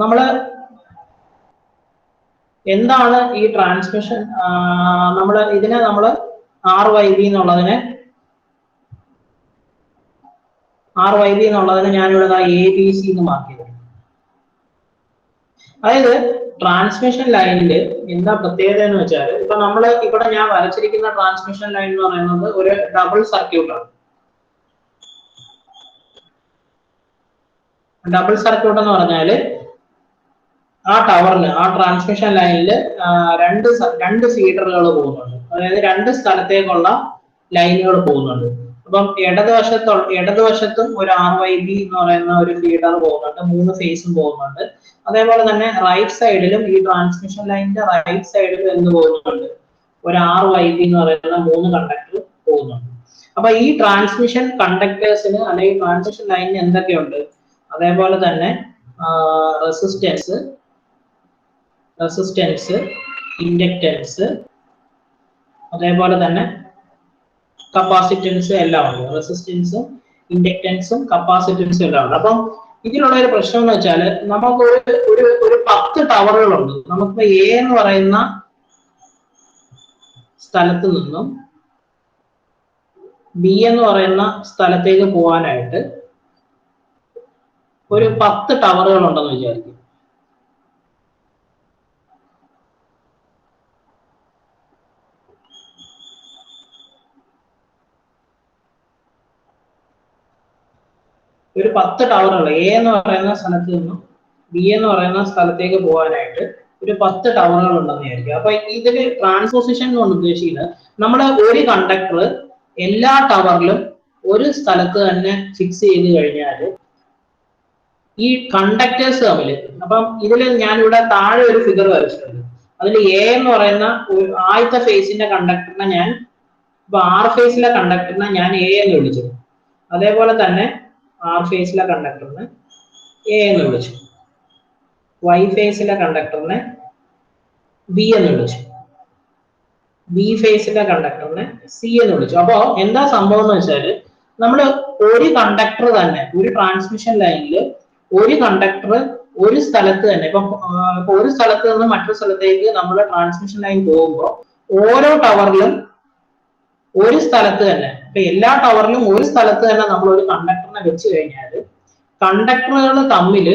നമ്മള് എന്താണ് ഈ ട്രാൻസ്മിഷൻ, ഇതിനെ നമ്മള് RYB എന്നുള്ളതിനെ ഞാനിവിടെ ABC എന്ന് മാർക്ക് ചെയ്തിട്ടുണ്ട്. അതായത് ട്രാൻസ്മിഷൻ ലൈനിൽ എന്താ പ്രത്യേകത എന്ന് വെച്ചാൽ, ഇപ്പൊ ഇവിടെ ഞാൻ വരച്ചിരിക്കുന്ന ട്രാൻസ്മിഷൻ ലൈൻ എന്ന് പറയുന്നത് ഒരു ഡബിൾ സർക്യൂട്ടാണ്. ഡബിൾ സർക്യൂട്ട് എന്ന് പറഞ്ഞാല് ആ ടവറിന്, ആ ട്രാൻസ്മിഷൻ ലൈനിൽ രണ്ട് ഫീഡറുകൾ പോകുന്നുണ്ട്. അതായത് രണ്ട് സ്ഥലത്തേക്കുള്ള ലൈനുകൾ പോകുന്നുണ്ട്. അപ്പം ഇടതുവശത്തും ഒരു RYB എന്ന് പറയുന്ന ഒരു ഫീഡർ പോകുന്നുണ്ട്, 3 ഫേസും പോകുന്നുണ്ട്. അതേപോലെ തന്നെ റൈറ്റ് സൈഡിലും, ഈ ട്രാൻസ്മിഷൻ ലൈനിന്റെ റൈറ്റ് സൈഡിലും എന്ത് പോകുന്നുണ്ട്, ഒരു RYB എന്ന് പറയുന്ന 3 കണ്ടക്ടർ പോകുന്നുണ്ട്. അപ്പൊ ഈ ട്രാൻസ്മിഷൻ കണ്ടക്ടേഴ്സിന് അല്ലെങ്കിൽ ട്രാൻസ്മിഷൻ ലൈനിന് എന്തൊക്കെയുണ്ട്, അതേപോലെ തന്നെ റെസിസ്റ്റൻസ്, ഇൻഡക്റ്റൻസ്, അതേപോലെ തന്നെ കപ്പാസിറ്റൻസ് എല്ലാം ഉണ്ട്. റെസിസ്റ്റൻസും ഇൻഡക്റ്റൻസും കപ്പാസിറ്റൻസും എല്ലാം ഉണ്ട്. അപ്പം ഇതിലുള്ള ഒരു പ്രശ്നം എന്ന് വെച്ചാൽ, നമുക്ക് ഒരു 10 ടവറുകളുണ്ട്. നമുക്ക് A എന്ന് പറയുന്ന സ്ഥലത്ത് നിന്നും B എന്ന് പറയുന്ന സ്ഥലത്തേക്ക് പോകാനായിട്ട് ഒരു 10 ടവറുകൾ ഉണ്ടെന്ന് വിചാരിക്കും. ഒരു 10 ടവറുകൾ A എന്ന് പറയുന്ന സ്ഥലത്ത് നിന്നും B എന്ന് പറയുന്ന സ്ഥലത്തേക്ക് പോകാനായിട്ട് ഒരു 10 ടവറുകൾ ഉണ്ടെന്ന് വിചാരിക്കുക. അപ്പൊ ഇതില് ട്രാൻസ്പോസിഷൻ കൊണ്ട് ഉദ്ദേശിക്കുന്നത്, നമ്മുടെ ഒരു കണ്ടക്ടർ എല്ലാ ടവറിലും ഒരു സ്ഥലത്ത് തന്നെ ഫിക്സ് ചെയ്ത് കഴിഞ്ഞാൽ ഈ കണ്ടക്ടേഴ്സ് തമ്മിൽ. അപ്പം ഇതിൽ ഞാൻ ഇവിടെ താഴെ ഒരു ഫിഗർ വരച്ചിട്ടുണ്ട്. അതിൽ എ എന്ന് പറയുന്ന ആദ്യത്തെ ഫേസിന്റെ കണ്ടക്ടറിനെ ഞാൻ ഇപ്പൊ ആർ ഫേസിലെ കണ്ടക്ടറിനെ ഞാൻ എ എന്ന് വിളിച്ചു. അതേപോലെ തന്നെ ആർ ഫേസിലെ കണ്ടക്ടറിനെ എ എന്ന് വിളിച്ചു. വൈ ഫേസിലെ കണ്ടക്ടറിനെ ബി എന്ന് വിളിച്ചു. ബി ഫേസിലെ കണ്ടക്ടറിനെ സി എന്ന് വിളിച്ചു. അപ്പോ എന്താ സംഭവം എന്ന് വെച്ചാൽ നമ്മൾ ഒരു കണ്ടക്ടർ തന്നെ ഒരു ട്രാൻസ്മിഷൻ ലൈനിൽ ഒരു കണ്ടക്ടർ ഒരു സ്ഥലത്ത് തന്നെ ഇപ്പൊ ഒരു സ്ഥലത്ത് നിന്ന് മറ്റൊരു സ്ഥലത്തേക്ക് നമ്മൾ ട്രാൻസ്മിഷൻ ലൈൻ പോകുമ്പോൾ ഓരോ ടവറിലും ഒരു സ്ഥലത്ത് തന്നെ ഇപ്പൊ എല്ലാ ടവറിലും ഒരു സ്ഥലത്ത് തന്നെ നമ്മൾ ഒരു കണ്ടക്ടറിനെ വെച്ച് കഴിഞ്ഞാൽ കണ്ടക്ടറുകൾ തമ്മിൽ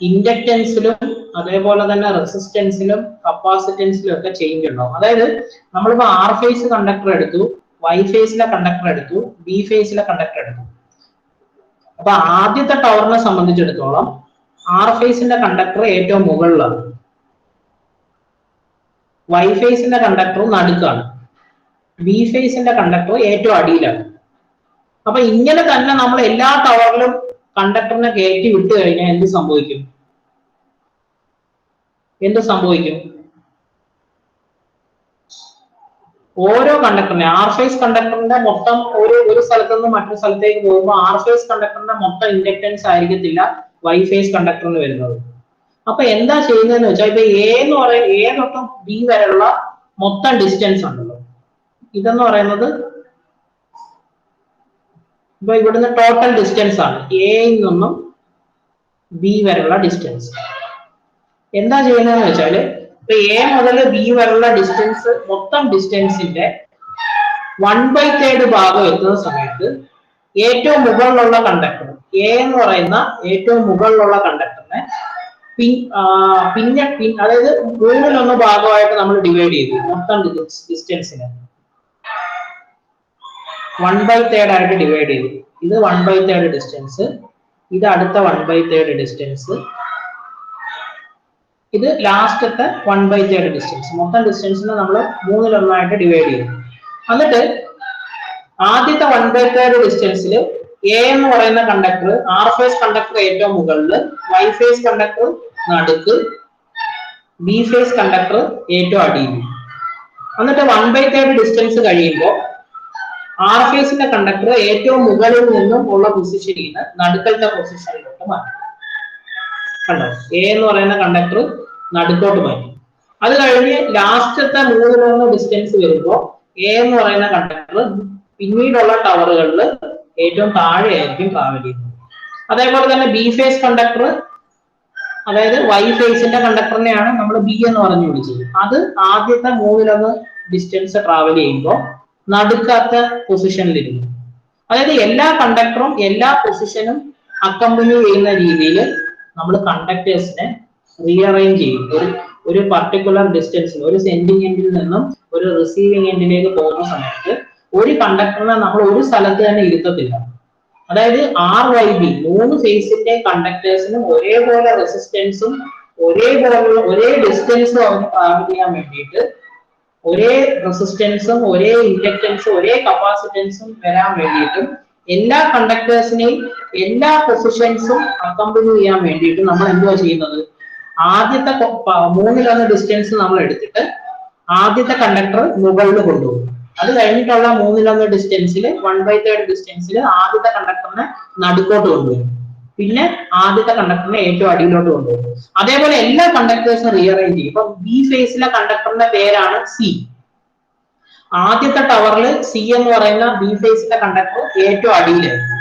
ഇൻഡക്റ്റൻസിലും അതേപോലെ തന്നെ റെസിസ്റ്റൻസിലും കപ്പാസിറ്റൻസിലും ഒക്കെ ചേഞ്ച് ഉണ്ടാവും. അതായത് നമ്മളിപ്പോ ആർ ഫേസ് കണ്ടക്ടർ എടുത്തു, വൈ ഫേസിലെ കണ്ടക്ടർ എടുത്തു, ബി ഫേസിലെ കണ്ടക്ടർ എടുത്തു. അപ്പൊ ആദ്യത്തെ ടവറിനെ സംബന്ധിച്ചിടത്തോളം ആർ ഫേസിന്റെ കണ്ടക്ടർ ഏറ്റവും മുകളിലാണ്, വൈ ഫേസിന്റെ കണ്ടക്ടർ നടുക്കാണ്, ബി ഫേസിന്റെ കണ്ടക്ടർ ഏറ്റവും അടിയിലാണ്. അപ്പൊ ഇങ്ങനെ തന്നെ നമ്മൾ എല്ലാ ടവറിലും കണ്ടക്ടറിനെ കയറ്റി വിട്ടു കഴിഞ്ഞാൽ എന്ത് സംഭവിക്കും? ഓരോ കണ്ടക്ടറിനെ ആർ ഫേസ് കണ്ടക്ടറിന്റെ മൊത്തം ഒരു സ്ഥലത്ത് നിന്ന് മറ്റൊരു സ്ഥലത്തേക്ക് പോകുമ്പോൾ ആർ ഫേസ് കണ്ടക്ടറിന്റെ മൊത്തം ഇൻഡക്റ്റൻസ് ആയിരിക്കത്തില്ല വൈ ഫേസ് കണ്ടക്ടറിന് വരുന്നത്. അപ്പൊ എന്താ ചെയ്യുന്നതെന്ന് വെച്ചാൽ ഇപ്പൊ എ എന്ന് പറയുന്നത് എ തൊട്ട് ബി വരെയുള്ള മൊത്തം ഡിസ്റ്റൻസ് ഉണ്ടല്ലോ, ഇതെന്ന് പറയുന്നത് ഇപ്പൊ ഇവിടുന്ന് ടോട്ടൽ ഡിസ്റ്റൻസ് ആണ് എയിൽ നിന്നും ബി വരെയുള്ള ഡിസ്റ്റൻസ്. എന്താ ചെയ്യുന്നതെന്ന് വെച്ചാല് ഇപ്പൊ എ മുതൽ ബി വരെയുള്ള ഡിസ്റ്റൻസ് മൊത്തം ഡിസ്റ്റൻസിന്റെ 1/3 ഭാഗം എത്തുന്ന സമയത്ത് ഏറ്റവും മുകളിലുള്ള കണ്ടക്ടർ എ എന്ന് പറയുന്ന ഏറ്റവും മുകളിലുള്ള കണ്ടക്ടറിനെ പിന്നെ അതായത് 1/3 ഭാഗമായിട്ട് നമ്മൾ ഡിവൈഡ് ചെയ്തു. മൊത്തം ഡിസ്റ്റൻസിനെ 1/3 ആയിട്ട് ഡിവൈഡ് ചെയ്തു. ഇത് 1/3 ഡിസ്റ്റൻസ്, ഇത് അടുത്ത 1/3 ഡിസ്റ്റൻസ്, ഇത് ലാസ്റ്റത്തെ 1/3 ഡിസ്റ്റൻസ്. മൊത്തം ഡിസ്റ്റൻസിനെ നമ്മൾ 1/3 ആയിട്ട് ഡിവൈഡ് ചെയ്തു. എന്നിട്ട് ആദ്യത്തെ 1/3 ഡിസ്റ്റൻസിൽ എ എന്ന് പറയുന്ന കണ്ടക്ടർ ആർ ഫേസ് കണ്ടക്ടർ ഏറ്റവും മുകളിൽ, വൈ ഫേസ് കണ്ടക്ടർ നടുക്ക്, ബി ഫേസ് കണ്ടക്ടർ ഏറ്റവും അടിയിൽ. എന്നിട്ട് 1/3 ഡിസ്റ്റൻസ് കഴിയുമ്പോൾ ആർ ഫേസിന്റെ കണ്ടക്ടർ ഏറ്റവും മുകളിൽ നിന്നും ഉള്ള പൊസിഷനിൽ നിന്ന് നടുക്കലത്തെ പൊസിഷനിലോട്ട് മാറ്റി. കണ്ടോ, എ എന്ന് പറയുന്ന കണ്ടക്ടർ നടുക്കോട്ട് മാറ്റി. അത് കഴിഞ്ഞ് ലാസ്റ്റത്തെ 3 ഡിസ്റ്റൻസ് വരുമ്പോൾ എ എന്ന് പറയുന്ന കണ്ടക്ടർ പിന്നീടുള്ള ടവറുകളിൽ ഏറ്റവും താഴെ ആയിരിക്കും ട്രാവൽ ചെയ്യുന്നത്. അതേപോലെ തന്നെ ബി ഫേസ് കണ്ടക്ടർ, അതായത് വൈ ഫേസിന്റെ കണ്ടക്ടറിനെയാണ് നമ്മൾ ബി എന്ന് പറഞ്ഞു വിളിച്ചത്. അത് ആദ്യത്തെ 3 ഡിസ്റ്റൻസ് ട്രാവൽ ചെയ്യുമ്പോൾ നടുക്കാത്ത പൊസിഷനിലിരുന്നു. അതായത് എല്ലാ കണ്ടക്ടറും എല്ലാ പൊസിഷനും അക്കമ്പനി ചെയ്യുന്ന രീതിയിൽ നമ്മൾ കണ്ടക്ടേഴ്സിനെ റീഅറേഞ്ച് ചെയ്യും. ഒരു പർട്ടിക്കുലർ ഡിസ്റ്റൻസിൽ ഒരു സെൻഡിങ് എൻഡിൽ നിന്നും ഒരു റിസീവിങ് എൻഡിലേക്ക് പോകുന്ന സമയത്ത് ഒരു കണ്ടക്ടറിനെ നമ്മൾ ഒരു സ്ഥലത്ത് തന്നെ ഇരുത്തത്തില്ല. അതായത് ആർ വൈ ബി 3 ഫേസിന്റെ കണ്ടക്ടേഴ്സിനും ഒരേപോലെ റെസിസ്റ്റൻസും ഒരേ ഡിസ്റ്റൻസും അവന് ട്രാവൽ ചെയ്യാൻ വേണ്ടിയിട്ട് ഒരേ റെസിസ്റ്റൻസും ഒരേ ഇൻഡക്റ്റൻസും ഒരേ കപ്പാസിറ്റൻസും വരാൻ വേണ്ടിയിട്ടും എല്ലാ കണ്ടക്ടേഴ്സിനെയും എല്ലാ പൊസിഷൻസും അക്കമ്പനി ചെയ്യാൻ വേണ്ടിയിട്ട് നമ്മൾ എന്തുവാ ചെയ്യുന്നത്? ആദ്യത്തെ 3 ഡിസ്റ്റൻസ് നമ്മൾ എടുത്തിട്ട് ആദ്യത്തെ കണ്ടക്ടർ മുകളിൽ കൊണ്ടുപോകും. അത് കഴിഞ്ഞിട്ടുള്ള 3 ഡിസ്റ്റൻസിൽ 1/3 ഡിസ്റ്റൻസിൽ ആദ്യത്തെ കണ്ടക്ടറിനെ നടുക്കോട്ട് കൊണ്ടുപോകും. പിന്നെ ആദ്യത്തെ കണ്ടക്ടറിനെ ഏറ്റവും അടിയിലോട്ട് കൊണ്ടുപോകും. അതേപോലെ എല്ലാ കണ്ടക്ടേഴ്സും റീഅറേഞ്ച് ചെയ്യും. ഇപ്പൊ ബി ഫേസിലെ കണ്ടക്ടറിന്റെ പേരാണ് സി. ആദ്യത്തെ ടവറിൽ സി എന്ന് പറയുന്ന ബി ഫേസിലെ കണ്ടക്ടർ ഏറ്റവും അടിയിലായിരിക്കും.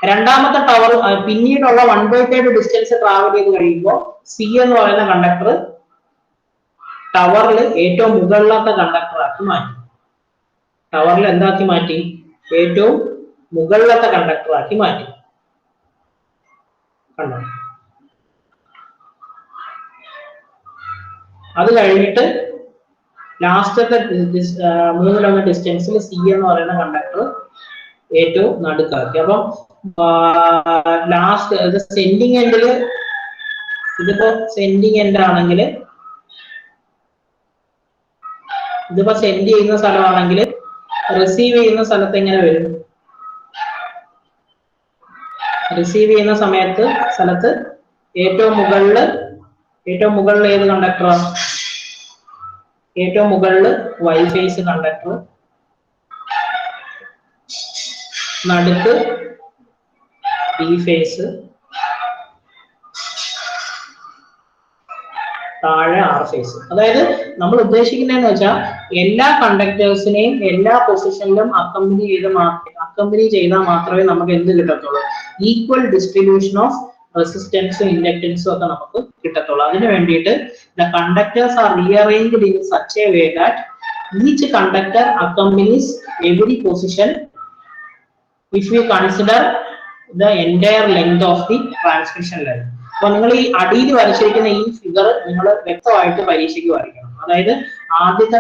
രണ്ടാമത്തെ ടവർ പിന്നീടുള്ള 1/3 ഡിസ്റ്റൻസ് ട്രാവൽ ചെയ്ത് കഴിയുമ്പോൾ സി എന്ന് പറയുന്ന കണ്ടക്ടർ ടവറിൽ ഏറ്റവും മുകളിലത്തെ കണ്ടക്ടറാക്കി മാറ്റി. ടവറിൽ എന്താക്കി മാറ്റി? ഏറ്റവും മുകളിലത്തെ കണ്ടക്ടറാക്കി മാറ്റി. കണ്ടോ? അത് കഴിഞ്ഞിട്ട് ലാസ്റ്റത്തെ 3 ഡിസ്റ്റൻസിൽ സി എന്ന് പറയുന്ന കണ്ടക്ടർ ഏറ്റവും നടുക്കാക്കി. അപ്പം ലാസ്റ്റ് സെൻഡിങ് എൻഡില് ഇതിപ്പോ സെൻഡിങ് എൻഡ് ആണെങ്കിൽ ഇതിപ്പോ സെൻഡ് ചെയ്യുന്ന സ്ഥലമാണെങ്കിൽ റിസീവ് ചെയ്യുന്ന സ്ഥലത്ത് എങ്ങനെ വരും? റിസീവ് ചെയ്യുന്ന സമയത്ത് സ്ഥലത്ത് ഏറ്റവും മുകളിൽ ഏത് കണ്ടക്ടറാണ്? ഏറ്റവും മുകളിൽ Y ഫേസ് കണ്ടക്ടർ, നടുക്ക് P ഫേസ്, താഴെ R ഫേസ്. അതായത് നമ്മൾ ഉദ്ദേശിക്കുന്നതെന്ന് വെച്ചാൽ എല്ലാ കണ്ടക്ടേഴ്സിനെയും എല്ലാ പൊസിഷനിലും അക്കമ്പനി ചെയ്താൽ മാത്രമേ നമുക്ക് എന്ത് കിട്ടത്തുള്ളൂ? ഈക്വൽ ഡിസ്ട്രിബ്യൂഷൻ ഓഫ് റെസിസ്റ്റൻസും ഇൻഡക്ടൻസും ഒക്കെ നമുക്ക് കിട്ടത്തുള്ളൂ. അതിനു വേണ്ടിയിട്ട് the conductors are rearranged in such a way that each conductor accompanies every position if we consider the entire length of the transmission line. അപ്പോൾ നിങ്ങൾ ഈ അടിയിൽ വരച്ചിരിക്കുന്ന ഈ ഫിഗർ നിങ്ങൾ വ്യക്തമായിട്ട് പരീക്ഷയ്ക്ക് വരയ്ക്കണം. അതായത് ആദ്യത്തെ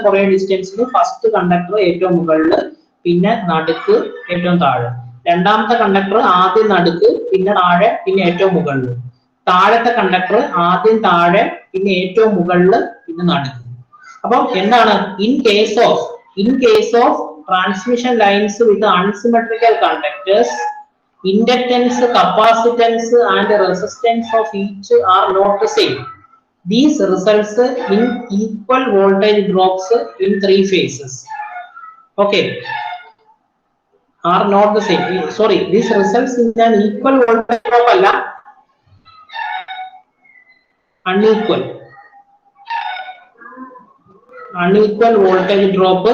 കുറെ ഡിസ്റ്റൻസിൽ ഫസ്റ്റ് കണ്ടക്ടർ ഏറ്റവും മുകളിൽ, പിന്നെ നടുക്ക്, ഏറ്റവും താഴെ. രണ്ടാമത്തെ കണ്ടക്ടർ ആദ്യം നടുക്ക്, പിന്നെ താഴെ, പിന്നെ ഏറ്റവും മുകളിൽ. താഴത്തെ കണ്ടക്ടർ ആദ്യം താഴെ, പിന്നെ ഏറ്റവും മുകളിൽ, പിന്നെ നടുക്ക്. അപ്പം എന്താണ് in case of transmission lines with unsymmetrical conductors, inductance, capacitance and resistance of each are not the same. These results in equal voltage drops in three phases. Okay, are not the same. Sorry, this results in an equal voltage drop alla, unequal voltage drop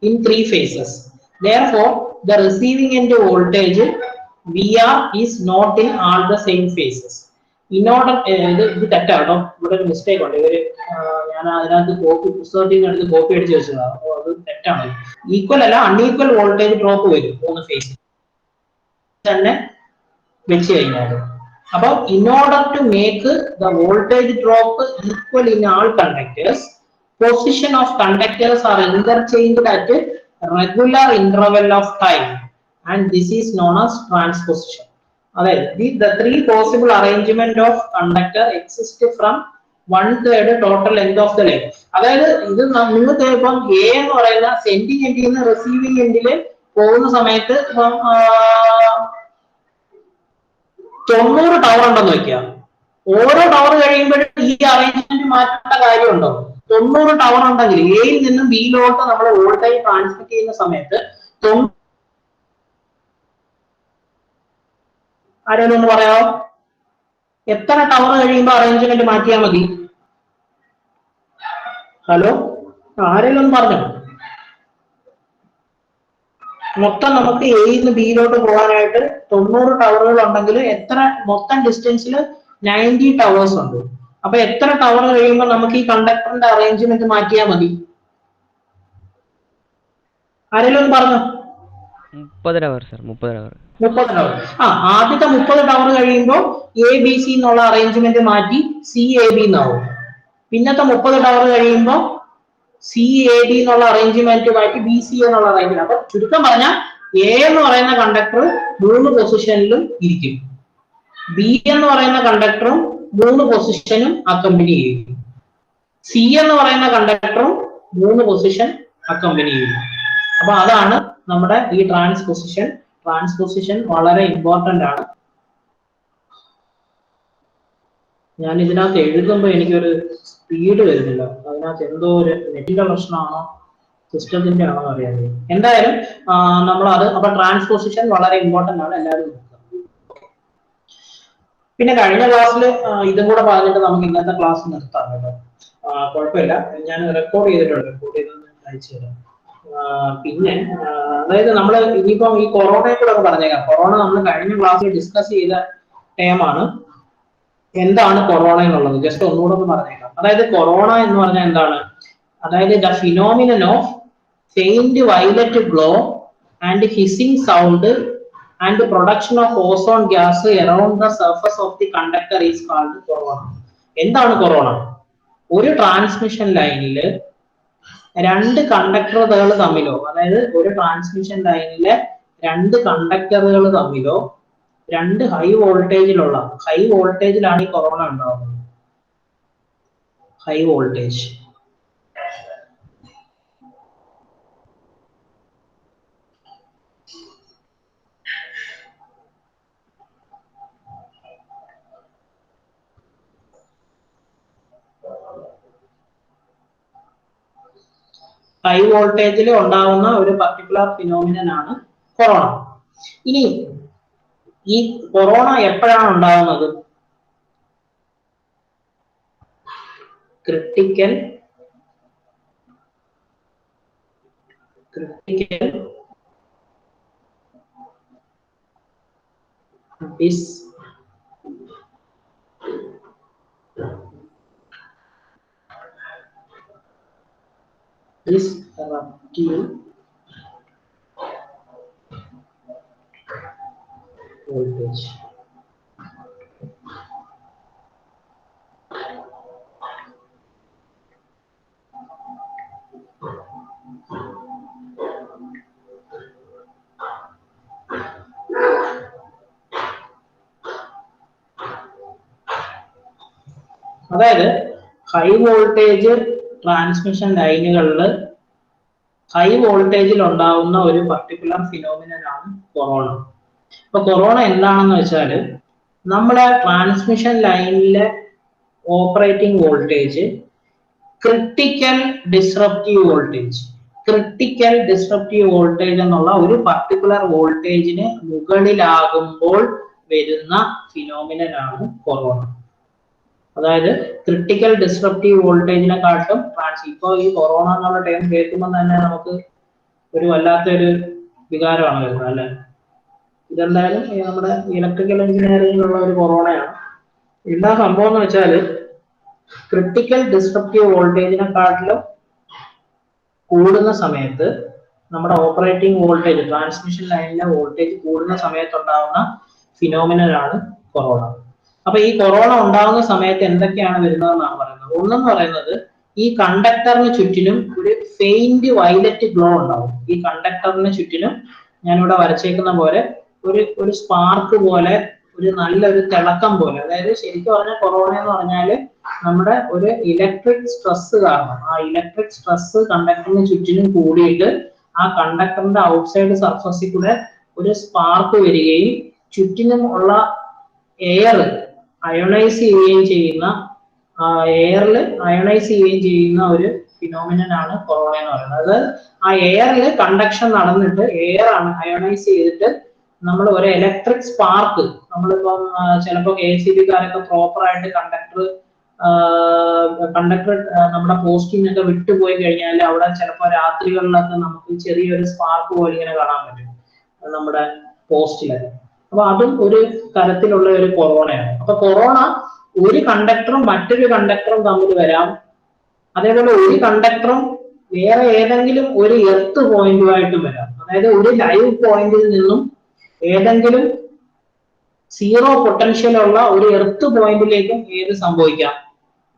in three phases. Therefore, the receiving end voltage VR is not in all the same phases. In order, ഇത് തെറ്റാട്ടോ, ഇവിടെ ഒരു mistake ഉണ്ട്. ഞാൻ അതിനകത്ത് പുസ്തകത്തിൽ നിന്ന് copy അടിച്ച് വെച്ചതാണ്. അപ്പോൾ അത് തെറ്റാണ്. ഈക്വൽ അല്ല, അൺഈക്വൽ വോൾട്ടേജ് ഡ്രോപ്പ് വരും മൂന്ന് ഫേസിൽ തന്നെ വെച്ച് കഴിഞ്ഞാൽ. അപ്പൊ in order to make the voltage drop equal in all conductors, position of conductors are interchanged at a regular interval of time, and this is known as transposition. അതായത് the three possible arrangement of conductor exist from 1/3 total length of the line. അതായത് ഇത് നിങ്ങൾക്ക് ഇപ്പം A എന്ന് പറയുന്ന sending എൻഡിൽ നിന്ന് receiving എൻഡിൽ പോകുന്ന സമയത്ത് 90 ടവർ ഉണ്ടെന്ന് വെക്കുക. ഓരോ ടവർ കഴിയുമ്പോഴും ഈ അറേഞ്ച്മെന്റ് മാറ്റേണ്ട കാര്യമുണ്ടോ? 90 ടവർ ഉണ്ടെങ്കിൽ എയിൽ നിന്നും ബിയിലോട്ട് നമ്മൾ വോൾട്ടേജ് ട്രാൻസ്മിറ്റ് ചെയ്യുന്ന സമയത്ത് ആരെങ്കിലും ഒന്ന് പറയാമോ? എത്ര ടവർ കഴിയുമ്പോൾ അറേഞ്ച്മെന്റ് മാറ്റിയാൽ മതി? ഹലോ, ആരെങ്കിലും ഒന്ന് പറഞ്ഞോ. മൊത്തം നമുക്ക് എയിൽ നിന്ന് ബിയിലോട്ട് പോകാനായിട്ട് 90 ടവറുകൾ ഉണ്ടെങ്കിൽ എത്ര മൊത്തം ഡിസ്റ്റൻസിൽ 90 ടവേഴ്സ് ഉണ്ട്. അപ്പൊ എത്ര ടവർ കഴിയുമ്പോൾ നമുക്ക് ഈ കണ്ടക്ടറിന്റെ അറേഞ്ച്മെന്റ് മാറ്റിയാൽ മതി? ആരെങ്കിലും ഒന്ന് പറഞ്ഞോ. 30 ടവർ സർ, 30 ടവർ. ആദ്യത്തെ 30 ടവർ കഴിയുമ്പോൾ ABC എന്നുള്ള അറേഞ്ച്മെന്റ് മാറ്റി CAB എന്നാവും. പിന്നത്തെ 30 ടവർ കഴിയുമ്പോൾ CAD എന്നുള്ള അറേഞ്ച്മെന്റ് മാറ്റി BC എന്നുള്ള അറേഞ്ച്മെന്റ്. അപ്പൊ ചുരുക്കം പറഞ്ഞാൽ A എന്ന് പറയുന്ന കണ്ടക്ടർ 3 പൊസിഷനിലും ഇരിക്കും, B എന്ന് പറയുന്ന കണ്ടക്ടറും 3 പൊസിഷനും അക്കമ്പനി ചെയ്യും, C എന്ന് പറയുന്ന കണ്ടക്ടറും 3 പൊസിഷൻ അക്കമ്പനി ചെയ്യും. അപ്പൊ അതാണ് നമ്മുടെ ഈ ട്രാൻസ്പോസിഷൻ വളരെ ഇമ്പോർട്ടന്റ് ആണ്. ഞാൻ ഇതിനകത്ത് എഴുതുമ്പോൾ എനിക്കൊരു സ്പീഡ് വരുന്നില്ല. അതിനകത്ത് എന്തോ ഒരു നെറ്റിന്റെ പ്രശ്നമാണോ സിസ്റ്റത്തിന്റെ ആണോ അറിയാൻ. എന്തായാലും നമ്മൾ അത് അപ്പൊ ട്രാൻസ്പോസിഷൻ വളരെ ഇമ്പോർട്ടന്റ് ആണ്, എല്ലാവരും നോക്കുക. പിന്നെ കഴിഞ്ഞ ക്ലാസ്സിൽ ഇതും കൂടെ പറഞ്ഞിട്ട് നമുക്ക് ഇന്നത്തെ ക്ലാസ് നിർത്താം കേട്ടോ. കുഴപ്പമില്ല, ഞാൻ റെക്കോർഡ് ചെയ്തിട്ടുണ്ട്, റെക്കോർഡ് ചെയ്ത് അയച്ചു തരാം. പിന്നെ അതായത് നമ്മൾ ഇനിയിപ്പം ഈ കൊറോണയെ കൂടെ ഒക്കെ പറഞ്ഞേക്കാം. കൊറോണ നമ്മൾ കഴിഞ്ഞ ക്ലാസ്സിൽ ഡിസ്കസ് ചെയ്ത ടേമാണ്. എന്താണ് കൊറോണ എന്നുള്ളത് ജസ്റ്റ് ഒന്നുകൂടെ ഒന്ന് പറഞ്ഞേക്കാം. അതായത് കൊറോണ എന്ന് പറഞ്ഞാൽ എന്താണ്? അതായത് the phenomenon of faint violet glow and hissing sound and production of ozone gas around the surface of the conductor is called corona. എന്താണ് കൊറോണ? ഒരു ട്രാൻസ്മിഷൻ ലൈനില് രണ്ട് കണ്ടക്ടറുകൾ തമ്മിലോ, അതായത് ഒരു ട്രാൻസ്മിഷൻ ലൈനിലെ രണ്ട് കണ്ടക്ടറുകൾ തമ്മിലോ രണ്ട് ഹൈ വോൾട്ടേജിലാണ് ഈ കൊറോണ ഉണ്ടാവുന്നത്. ഹൈ വോൾട്ടേജ് ഹൈ വോൾട്ടേജിൽ ഉണ്ടാവുന്ന ഒരു പർട്ടിക്കുലർ ഫിനോമിനൻ ആണ് കൊറോണ. ഇനി ഈ കൊറോണ എപ്പോഴാണ് ഉണ്ടാകുന്നത്? Critical disruptive voltage. അതായത് ഹൈ വോൾട്ടേജ് ട്രാൻസ്മിഷൻ ലൈനുകളിൽ ഹൈ വോൾട്ടേജിൽ ഉണ്ടാവുന്ന ഒരു പർട്ടിക്കുലർ ഫിനോമിനൻ ആണ് കൊറോണ. അപ്പൊ കൊറോണ എന്താണെന്ന് വെച്ചാൽ നമ്മുടെ ട്രാൻസ്മിഷൻ ലൈനിലെ operating voltage critical disruptive voltage എന്നുള്ള ഒരു പർട്ടിക്കുലർ വോൾട്ടേജിന് മുകളിലാകുമ്പോൾ വരുന്ന ഫിനോമിനൻ ആണ് കൊറോണ. അതായത് ക്രിട്ടിക്കൽ ഡിസ്റപ്റ്റീവ് വോൾട്ടേജിനെക്കാട്ടും ഇപ്പോൾ ഈ കൊറോണ എന്നുള്ള ടൈം കേൾക്കുമ്പോൾ തന്നെ നമുക്ക് ഒരു വല്ലാത്തൊരു വികാരമാണ് വരുന്നത് അല്ലെ. ഇതെന്തായാലും നമ്മുടെ ഇലക്ട്രിക്കൽ എഞ്ചിനീയറിംഗിലുള്ള ഒരു കൊറോണയാണ്. എന്താ സംഭവം എന്ന് വെച്ചാൽ ക്രിട്ടിക്കൽ ഡിസ്റപ്റ്റീവ് വോൾട്ടേജിനെക്കാട്ടിലും കൂടുന്ന സമയത്ത് നമ്മുടെ ഓപ്പറേറ്റിംഗ് വോൾട്ടേജ് ട്രാൻസ്മിഷൻ ലൈനിലെ വോൾട്ടേജ് കൂടുന്ന സമയത്ത് ഉണ്ടാകുന്ന ഫിനോമിനനാണ് കൊറോണ. അപ്പൊ ഈ കൊറോണ ഉണ്ടാകുന്ന സമയത്ത് എന്തൊക്കെയാണ് വരുന്നതെന്നാണ് പറയുന്നത്. ഒന്നെന്ന് പറയുന്നത് ഈ കണ്ടക്ടറിന് ചുറ്റിനും ഒരു ഫെയിന്റ് വയലറ്റ് ഗ്ലോ ഉണ്ടാവും. ഈ കണ്ടക്ടറിന് ചുറ്റിനും ഞാനിവിടെ വരച്ചേക്കുന്ന പോലെ ഒരു സ്പാർക്ക് പോലെ, ഒരു നല്ലൊരു തിളക്കം പോലെ. അതായത് ശരിക്കും പറഞ്ഞാൽ കൊറോണ എന്ന് പറഞ്ഞാല് നമ്മുടെ ഒരു ഇലക്ട്രിക് സ്ട്രെസ് കാരണം, ആ ഇലക്ട്രിക് സ്ട്രെസ് കണ്ടക്ടറിന് ചുറ്റിനും കൂടിയിട്ട് ആ കണ്ടക്ടറിന്റെ ഔട്ട്സൈഡ് സർഫസിൽ കൂടെ ഒരു സ്പാർക്ക് വരികയും ചുറ്റിനും ഉള്ള എയർ അയോണൈസ് ചെയ്യുകയും ചെയ്യുന്ന ഒരു ഫിനോമിനൻ ആണ് കൊറോണ എന്ന് പറയുന്നത്. അത് ആ എയറിൽ കണ്ടക്ഷൻ നടന്നിട്ട് എയർ അയോണൈസ് ചെയ്തിട്ട് നമ്മൾ ഒരു ഇലക്ട്രിക് സ്പാർക്ക്, നമ്മളിപ്പം ചിലപ്പോൾ KCB-കാരൊക്കെ പ്രോപ്പർ ആയിട്ട് കണ്ടക്ടർ നമ്മുടെ പോസ്റ്റിൽ നിന്നൊക്കെ വിട്ടുപോയി കഴിഞ്ഞാൽ അവിടെ ചിലപ്പോൾ രാത്രികളിലൊക്കെ നമുക്ക് ചെറിയൊരു സ്പാർക്ക് പോലെ ഇങ്ങനെ കാണാൻ പറ്റും നമ്മുടെ പോസ്റ്റിലൊക്കെ. അപ്പൊ അതും ഒരു തരത്തിലുള്ള ഒരു കൊറോണയാണ്. അപ്പൊ കൊറോണ ഒരു കണ്ടക്ടറും മറ്റൊരു കണ്ടക്ടറും തമ്മിൽ വരാം. അതേപോലെ ഒരു കണ്ടക്ടറും വേറെ ഏതെങ്കിലും ഒരു എർത്ത് പോയിന്റുമായിട്ടും വരാം. അതായത് ഒരു ലൈവ് പോയിന്റിൽ നിന്നും ഏതെങ്കിലും സീറോ പൊട്ടൻഷ്യൽ ഉള്ള ഒരു എർത്ത് പോയിന്റിലേക്കും സംഭവിക്കാം,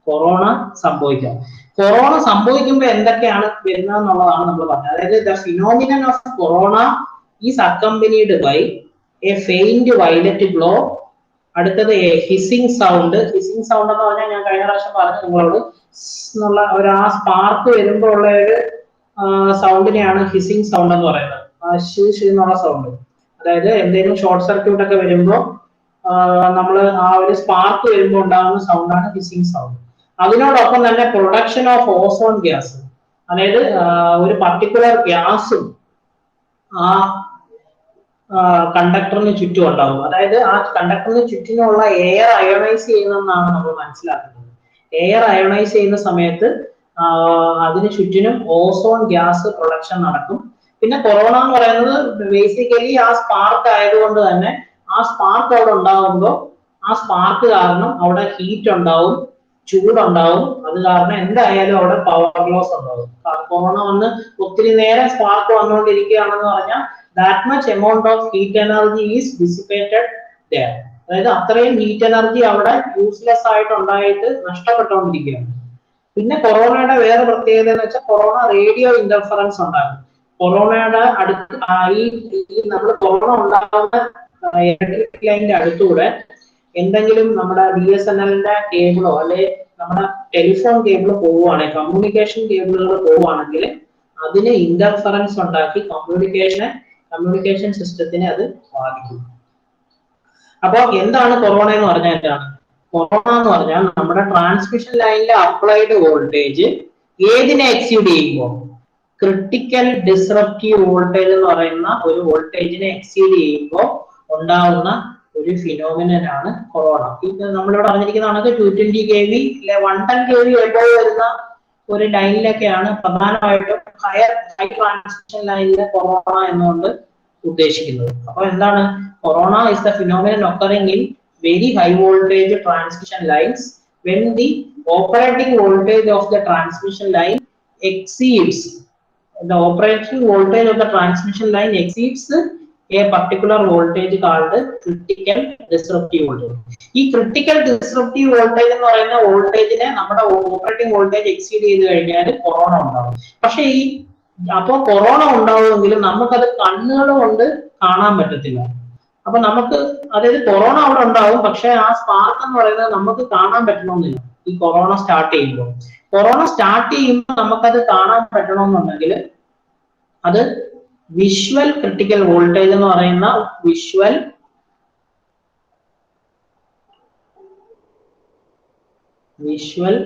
കൊറോണ സംഭവിക്കാം. കൊറോണ സംഭവിക്കുമ്പോൾ എന്തൊക്കെയാണ് വരുന്നതെന്നുള്ളതാണ് നമ്മൾ പറഞ്ഞത്. അതായത് the phenomenon of corona is accompanied by a faint violet glow. അടുത്തത് ഹിസിംഗ് സൗണ്ട്. ഹിസിംഗ് സൗണ്ട് എന്ന് പറഞ്ഞാൽ ഞാൻ കഴിഞ്ഞ പ്രാവശ്യം പറഞ്ഞു നിങ്ങളോട്, എന്നുള്ള ഒരു ആ സ്പാർക്ക് വരുമ്പോൾ ഉള്ള ഒരു സൗണ്ടിനെയാണ് ഹിസിംഗ് സൗണ്ട് എന്ന് പറയുന്നത്. എന്നുള്ള സൗണ്ട്. അതായത് എന്തെങ്കിലും ഷോർട്ട് സർക്യൂട്ട് ഒക്കെ വരുമ്പോൾ നമ്മൾ ആ ഒരു സ്പാർക്ക് വരുമ്പോൾ ഉണ്ടാകുന്ന സൗണ്ടാണ് ഹിസിംഗ് സൗണ്ട്. അതിനോടൊപ്പം തന്നെ പ്രൊഡക്ഷൻ ഓഫ് ഓസോൺ ഗ്യാസ്, അതായത് ഒരു പർട്ടിക്കുലർ ഗ്യാസും ആ കണ്ടക്ടറിന് ചുറ്റും ഉണ്ടാവും. അതായത് ആ കണ്ടക്ടറിന് ചുറ്റിനുള്ള എയർ അയോണൈസ് ചെയ്യുന്നതെന്നാണ് നമ്മൾ മനസ്സിലാക്കുന്നത്. എയർ അയോണൈസ് ചെയ്യുന്ന സമയത്ത് അതിന് ചുറ്റിനും ഓസോൺ ഗ്യാസ് പ്രൊഡക്ഷൻ നടക്കും. പിന്നെ കൊറോണ എന്ന് പറയുന്നത് ബേസിക്കലി ആ സ്പാർക്ക് ആയതുകൊണ്ട് തന്നെ ആ സ്പാർക്ക് അവിടെ ഉണ്ടാകുമ്പോൾ ആ സ്പാർക്ക് കാരണം അവിടെ ഹീറ്റ് ഉണ്ടാവും, ചൂടുണ്ടാവും. അത് കാരണം എന്തായാലും അവിടെ പവർ ലോസ് ഉണ്ടാവും. കൊറോണ വന്ന് ഒത്തിരി നേരം സ്പാർക്ക് വന്നുകൊണ്ടിരിക്കുകയാണെന്ന് പറഞ്ഞാൽ that much amount of heat energy is dissipated there. അതായത് അത്രയും ഹീറ്റ് എനർജി അവിടെ യൂസ്ലെസ് ആയിട്ട് ഉണ്ടായിട്ട് നഷ്ടപ്പെട്ടുകൊണ്ടിരിക്കുകയാണ്. പിന്നെ കൊറോണയുടെ വേറെ പ്രത്യേകത എന്ന് വെച്ചാൽ കൊറോണ റേഡിയോ ഇന്റർഫറൻസ് ഉണ്ടാകും. കൊറോണയുടെ അടുത്ത് ഈ നമ്മൾ കൊറോണ ഉണ്ടാകുന്ന ഇലക്ട്രിക് ലൈനിന്റെ അടുത്തൂടെ എന്തെങ്കിലും നമ്മുടെ BSNL-ന്റെ കേബിളോ അല്ലെ നമ്മുടെ ടെലിഫോൺ കേബിൾ പോവുകയാണെങ്കിൽ, കമ്മ്യൂണിക്കേഷൻ കേബിളുകൾ പോവുകയാണെങ്കിൽ അതിന് ഇന്റർഫറൻസ് ഉണ്ടാക്കി കമ്മ്യൂണിക്കേഷൻ സിസ്റ്റത്തിനെ അത് ബാധിക്കും. അപ്പൊ എന്താണ് കൊറോണ എന്ന് പറഞ്ഞാൽ എന്താണ്? കൊറോണ എന്ന് പറഞ്ഞാൽ നമ്മുടെ ട്രാൻസ്മിഷൻ ലൈനിലെ അപ്ലൈഡ് വോൾട്ടേജ് ഏതിനെ എക്സീഡ് ചെയ്യുമ്പോൾ, ക്രിട്ടിക്കൽ ഡിസ്റപ്റ്റീവ് വോൾട്ടേജ് എന്ന് പറയുന്ന ഒരു വോൾട്ടേജിനെ എക്സീഡ് ചെയ്യുമ്പോൾ ഉണ്ടാവുന്ന ഒരു ഫിനോമിനൻ ആണ് കൊറോണ. നമ്മളിവിടെ അറിഞ്ഞിരിക്കുന്നതാണ് 220 kV 110 kV എബോവ് വരുന്ന ഒരു ലൈനിലൊക്കെയാണ് പ്രധാനമായിട്ടും ഹൈ ട്രാൻസ്മിഷൻ ലൈനിലെ കൊറോണ എന്നുകൊണ്ട് ഉദ്ദേശിക്കുന്നത്. അപ്പൊ എന്താണ് corona? Is the phenomenon occurring in very high voltage transmission lines when the operating voltage of the transmission line exceeds the operating voltage of the transmission line exceeds a particular voltage called critical disruptive voltage. ഈ critical disruptive voltage എന്ന് പറയുന്ന വോൾട്ടേജിനെ നമ്മുടെ operating voltage exceed ചെയ്ത് കഴിഞ്ഞാൽ corona ഉണ്ടാവും. പക്ഷേ അപ്പോൾ കൊറോണ ഉണ്ടാവുമെങ്കിലും നമുക്കത് കണ്ണുകൾ കൊണ്ട് കാണാൻ പറ്റത്തില്ല. അപ്പൊ നമുക്ക് അതായത് കൊറോണ അവിടെ ഉണ്ടാവും, പക്ഷെ ആ സ്പാർക്ക് എന്ന് പറയുന്നത് നമുക്ക് കാണാൻ പറ്റണമെന്നില്ല. ഈ കൊറോണ സ്റ്റാർട്ട് ചെയ്യുമ്പോൾ നമുക്കത് കാണാൻ പറ്റണമെന്നുണ്ടെങ്കിൽ അത് വിഷ്വൽ ക്രിട്ടിക്കൽ വോൾട്ടേജ് എന്ന് പറയുന്ന വിഷ്വൽ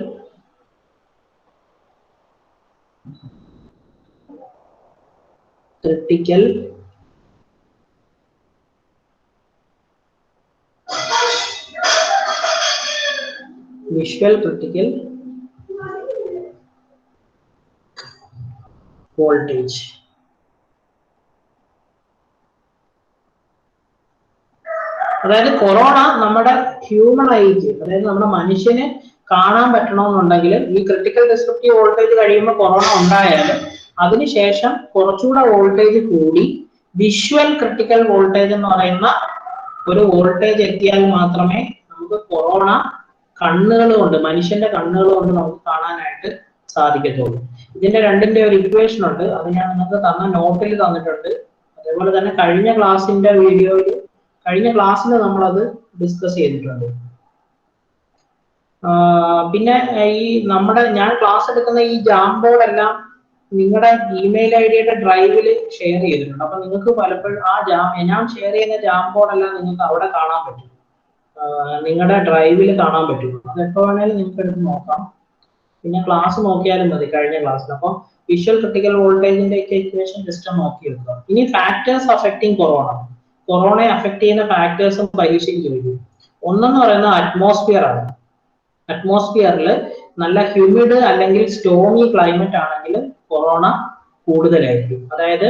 ക്രിട്ടിക്കൽ വോൾട്ടേജ്. അതായത് കൊറോണ നമ്മുടെ ഹ്യൂമൻ ഐക്ക്, അതായത് നമ്മുടെ മനുഷ്യന് കാണാൻ പറ്റണമെന്നുണ്ടെങ്കിൽ ഈ ക്രിട്ടിക്കൽ ഡിസ്ട്രപ്റ്റീവ് വോൾട്ടേജ് കഴിയുമ്പോൾ കൊറോണ ഉണ്ടായാലും അതിനുശേഷം കുറച്ചുകൂടെ വോൾട്ടേജ് കൂടി വിഷ്വൽ ക്രിട്ടിക്കൽ വോൾട്ടേജ് എന്ന് പറയുന്ന ഒരു വോൾട്ടേജ് എത്തിയാൽ മാത്രമേ നമുക്ക് കൊറോണ കണ്ണുകൾ കൊണ്ട്, മനുഷ്യന്റെ കണ്ണുകൾ കൊണ്ട് നമുക്ക് കാണാനായിട്ട് സാധിക്കത്തുള്ളൂ. ഇതിന്റെ രണ്ടിന്റെ ഒരു ഇക്വേഷൻ ഉണ്ട്, അത് ഞാൻ നിങ്ങൾക്ക് തന്ന നോട്ടിൽ തന്നിട്ടുണ്ട്. അതേപോലെ തന്നെ കഴിഞ്ഞ ക്ലാസ്സിൽ നമ്മളത് ഡിസ്കസ് ചെയ്തിട്ടുണ്ട്. പിന്നെ ഈ ഞാൻ ക്ലാസ് എടുക്കുന്ന ഈ ജാംബോർഡ് എല്ലാം നിങ്ങളുടെ ഇമെയിൽ ഐഡിയുടെ ഡ്രൈവിൽ ഷെയർ ചെയ്തിട്ടുണ്ട്. അപ്പൊ നിങ്ങൾക്ക് പലപ്പോഴും ഞാൻ ഷെയർ ചെയ്യുന്ന ജാംബോർഡ് എല്ലാം നിങ്ങൾക്ക് അവിടെ കാണാൻ പറ്റും, നിങ്ങളുടെ ഡ്രൈവിൽ കാണാൻ പറ്റും. അത് എപ്പോ വേണേലും നിങ്ങൾക്ക് എടുത്ത് നോക്കാം. പിന്നെ ക്ലാസ് നോക്കിയാലും മതി, കഴിഞ്ഞ ക്ലാസ്സിൽ. അപ്പം വിഷ്വൽ ക്രിട്ടിക്കൽ വോൾട്ടേജിന്റെ ഒക്കെ ഇക്വേഷൻ ജസ്റ്റ് നോക്കി എടുക്കുക. ഇനി ഫാക്ടേഴ്സ് അഫക്റ്റിംഗ് കൊറോണയെ അഫക്ട് ചെയ്യുന്ന ഫാക്ടേഴ്സും പരീക്ഷയ്ക്ക് ചോദിക്കും. ഒന്നെന്ന് പറയുന്നത് അറ്റ്മോസ്ഫിയർ ആണ്. അറ്റ്മോസ്ഫിയറിൽ നല്ല ഹ്യൂമിഡ് അല്ലെങ്കിൽ സ്റ്റോമി ക്ലൈമറ്റ് ആണെങ്കിൽ കൊറോണ കൂടുതലായിരിക്കും. അതായത്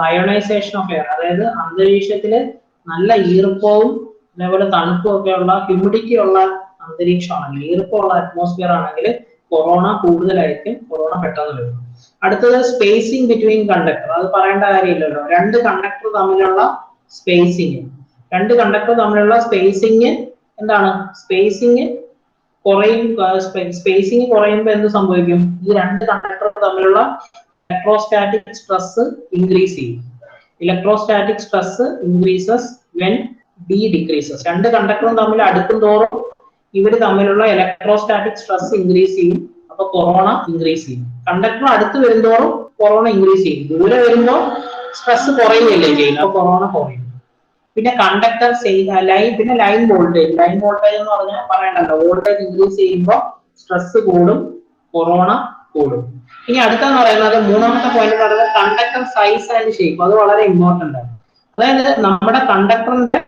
അയോണൈസേഷൻ ഓഫ് എയർ, അതായത് അന്തരീക്ഷത്തില് നല്ല ഈർപ്പവും അതേപോലെ തണുപ്പും ഒക്കെ ഉള്ള ഹ്യൂമിഡിറ്റി ഉള്ള അന്തരീക്ഷമാണെങ്കിൽ, ഈർപ്പമുള്ള അറ്റ്മോസ്ഫിയർ ആണെങ്കിൽ കൊറോണ കൂടുതലായിരിക്കും, കൊറോണ പെട്ടെന്ന് വരും. അടുത്തത് സ്പേസിംഗ് ബിറ്റ്വീൻ കണ്ടക്ടർ, അത് പറയേണ്ട കാര്യമില്ലല്ലോ. രണ്ട് കണ്ടക്ടർ തമ്മിലുള്ള സ്പേസിങ് എന്താണ്? സ്പേസിങ് കുറയുമ്പോൾ എന്ത് സംഭവിക്കും? ഈ രണ്ട് കണ്ടക്ടർ തമ്മിലുള്ള ഇലക്ട്രോസ്റ്റാറ്റിക് സ്ട്രെസ് ഇൻക്രീസ് ചെയ്യും. Electrostatic stress increases when D decreases. രണ്ട് കണ്ടക്ടറും തമ്മിൽ അടുക്കും തോറും ഇവർ തമ്മിലുള്ള ഇലക്ട്രോസ്റ്റാറ്റിക് സ്ട്രെസ് ഇൻക്രീസ് ചെയ്യും. അപ്പൊ കൊറോണ ഇൻക്രീസ് ചെയ്യും. കണ്ടക്ടർ അടുത്ത് വരുന്തോറും കൊറോണ ഇൻക്രീസ് ചെയ്യും. ദൂരെ വരുമ്പോൾ സ്ട്രെസ് കുറയുകയല്ലേ ചെയ്യുന്നത്, അപ്പൊ കൊറോണ കുറയും. പിന്നെ കണ്ടക്ടർ പിന്നെ ലൈൻ വോൾട്ടേജ് എന്ന് പറഞ്ഞാൽ പറയണ്ടല്ലോ, വോൾട്ടേജ് ഇൻക്രീസ് ചെയ്യുമ്പോൾ സ്ട്രെസ് കൂടും, കൊറോണ കൂടും. ഇനി അടുത്തെന്ന് പറയുന്നത് മൂന്നാമത്തെ പോയിന്റ് എന്ന് പറയുന്നത് കണ്ടക്ടർ സൈസ് ആൻഡ് ഷേപ്പ്. അത് വളരെ ഇമ്പോർട്ടന്റ് ആണ്. അതായത് നമ്മുടെ കണ്ടക്ടറിന്റെ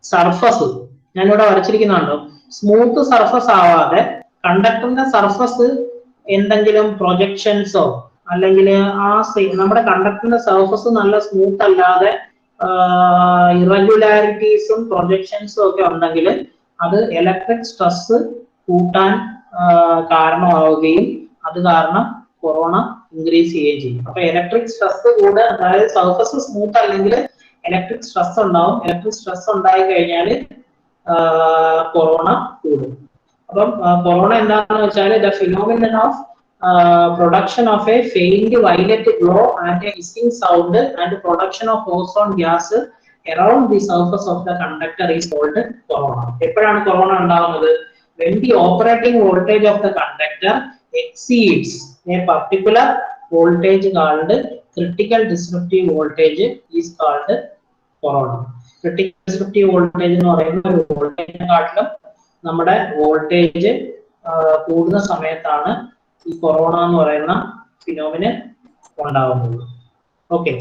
സർഫസ് ഞാനിവിടെ വരച്ചിരിക്കുന്നുണ്ടോ, സ്മൂത്ത് സർഫസ് ആവാതെ കണ്ടക്ടറിന്റെ സർഫസ് എന്തെങ്കിലും പ്രൊജക്ഷൻസോ അല്ലെങ്കിൽ നമ്മുടെ കണ്ടക്ടറിന്റെ സർഫസ് നല്ല സ്മൂത്ത് അല്ലാതെ ഇറഗുലാരിറ്റീസും പ്രൊജക്ഷൻസും ഒക്കെ ഉണ്ടെങ്കിൽ അത് ഇലക്ട്രിക് സ്ട്രെസ് കൂട്ടാൻ കാരണമാവുകയും അത് കാരണം കൊറോണ ഇൻക്രീസ് ചെയ്യുകയും ചെയ്യും. അപ്പൊ ഇലക്ട്രിക് സ്ട്രെസ് കൂടെ, അതായത് സർഫസ് സ്മൂത്ത് അല്ലെങ്കിൽ ഇലക്ട്രിക് സ്ട്രെസ് ഉണ്ടാവും. ഇലക്ട്രിക് സ്ട്രെസ് ഉണ്ടായി കഴിഞ്ഞാൽ കൊറോണ കൂടും. അപ്പം കൊറോണ എന്താണെന്ന് വെച്ചാൽ the phenomenon of production of a faint violet glow and a hissing sound and production of ozone gas around the surface of the conductor is called corona. എപ്പോഴാണ് corona ഉണ്ടാകുന്നത്? When the operating voltage of the conductor exceeds a particular voltage called critical disruptive voltage is called corona. Critical disruptive voltage എന്ന് പറയുന്ന ഒരു വോൾട്ടേജിനെക്കാട്ടിലും നമ്മുടെ voltage കൂടുന്ന സമയത്താണ് ഈ corona എന്ന് പറയുന്ന ഫിനോമിനൻ ഉണ്ടാവുന്നത്. ഓക്കെ.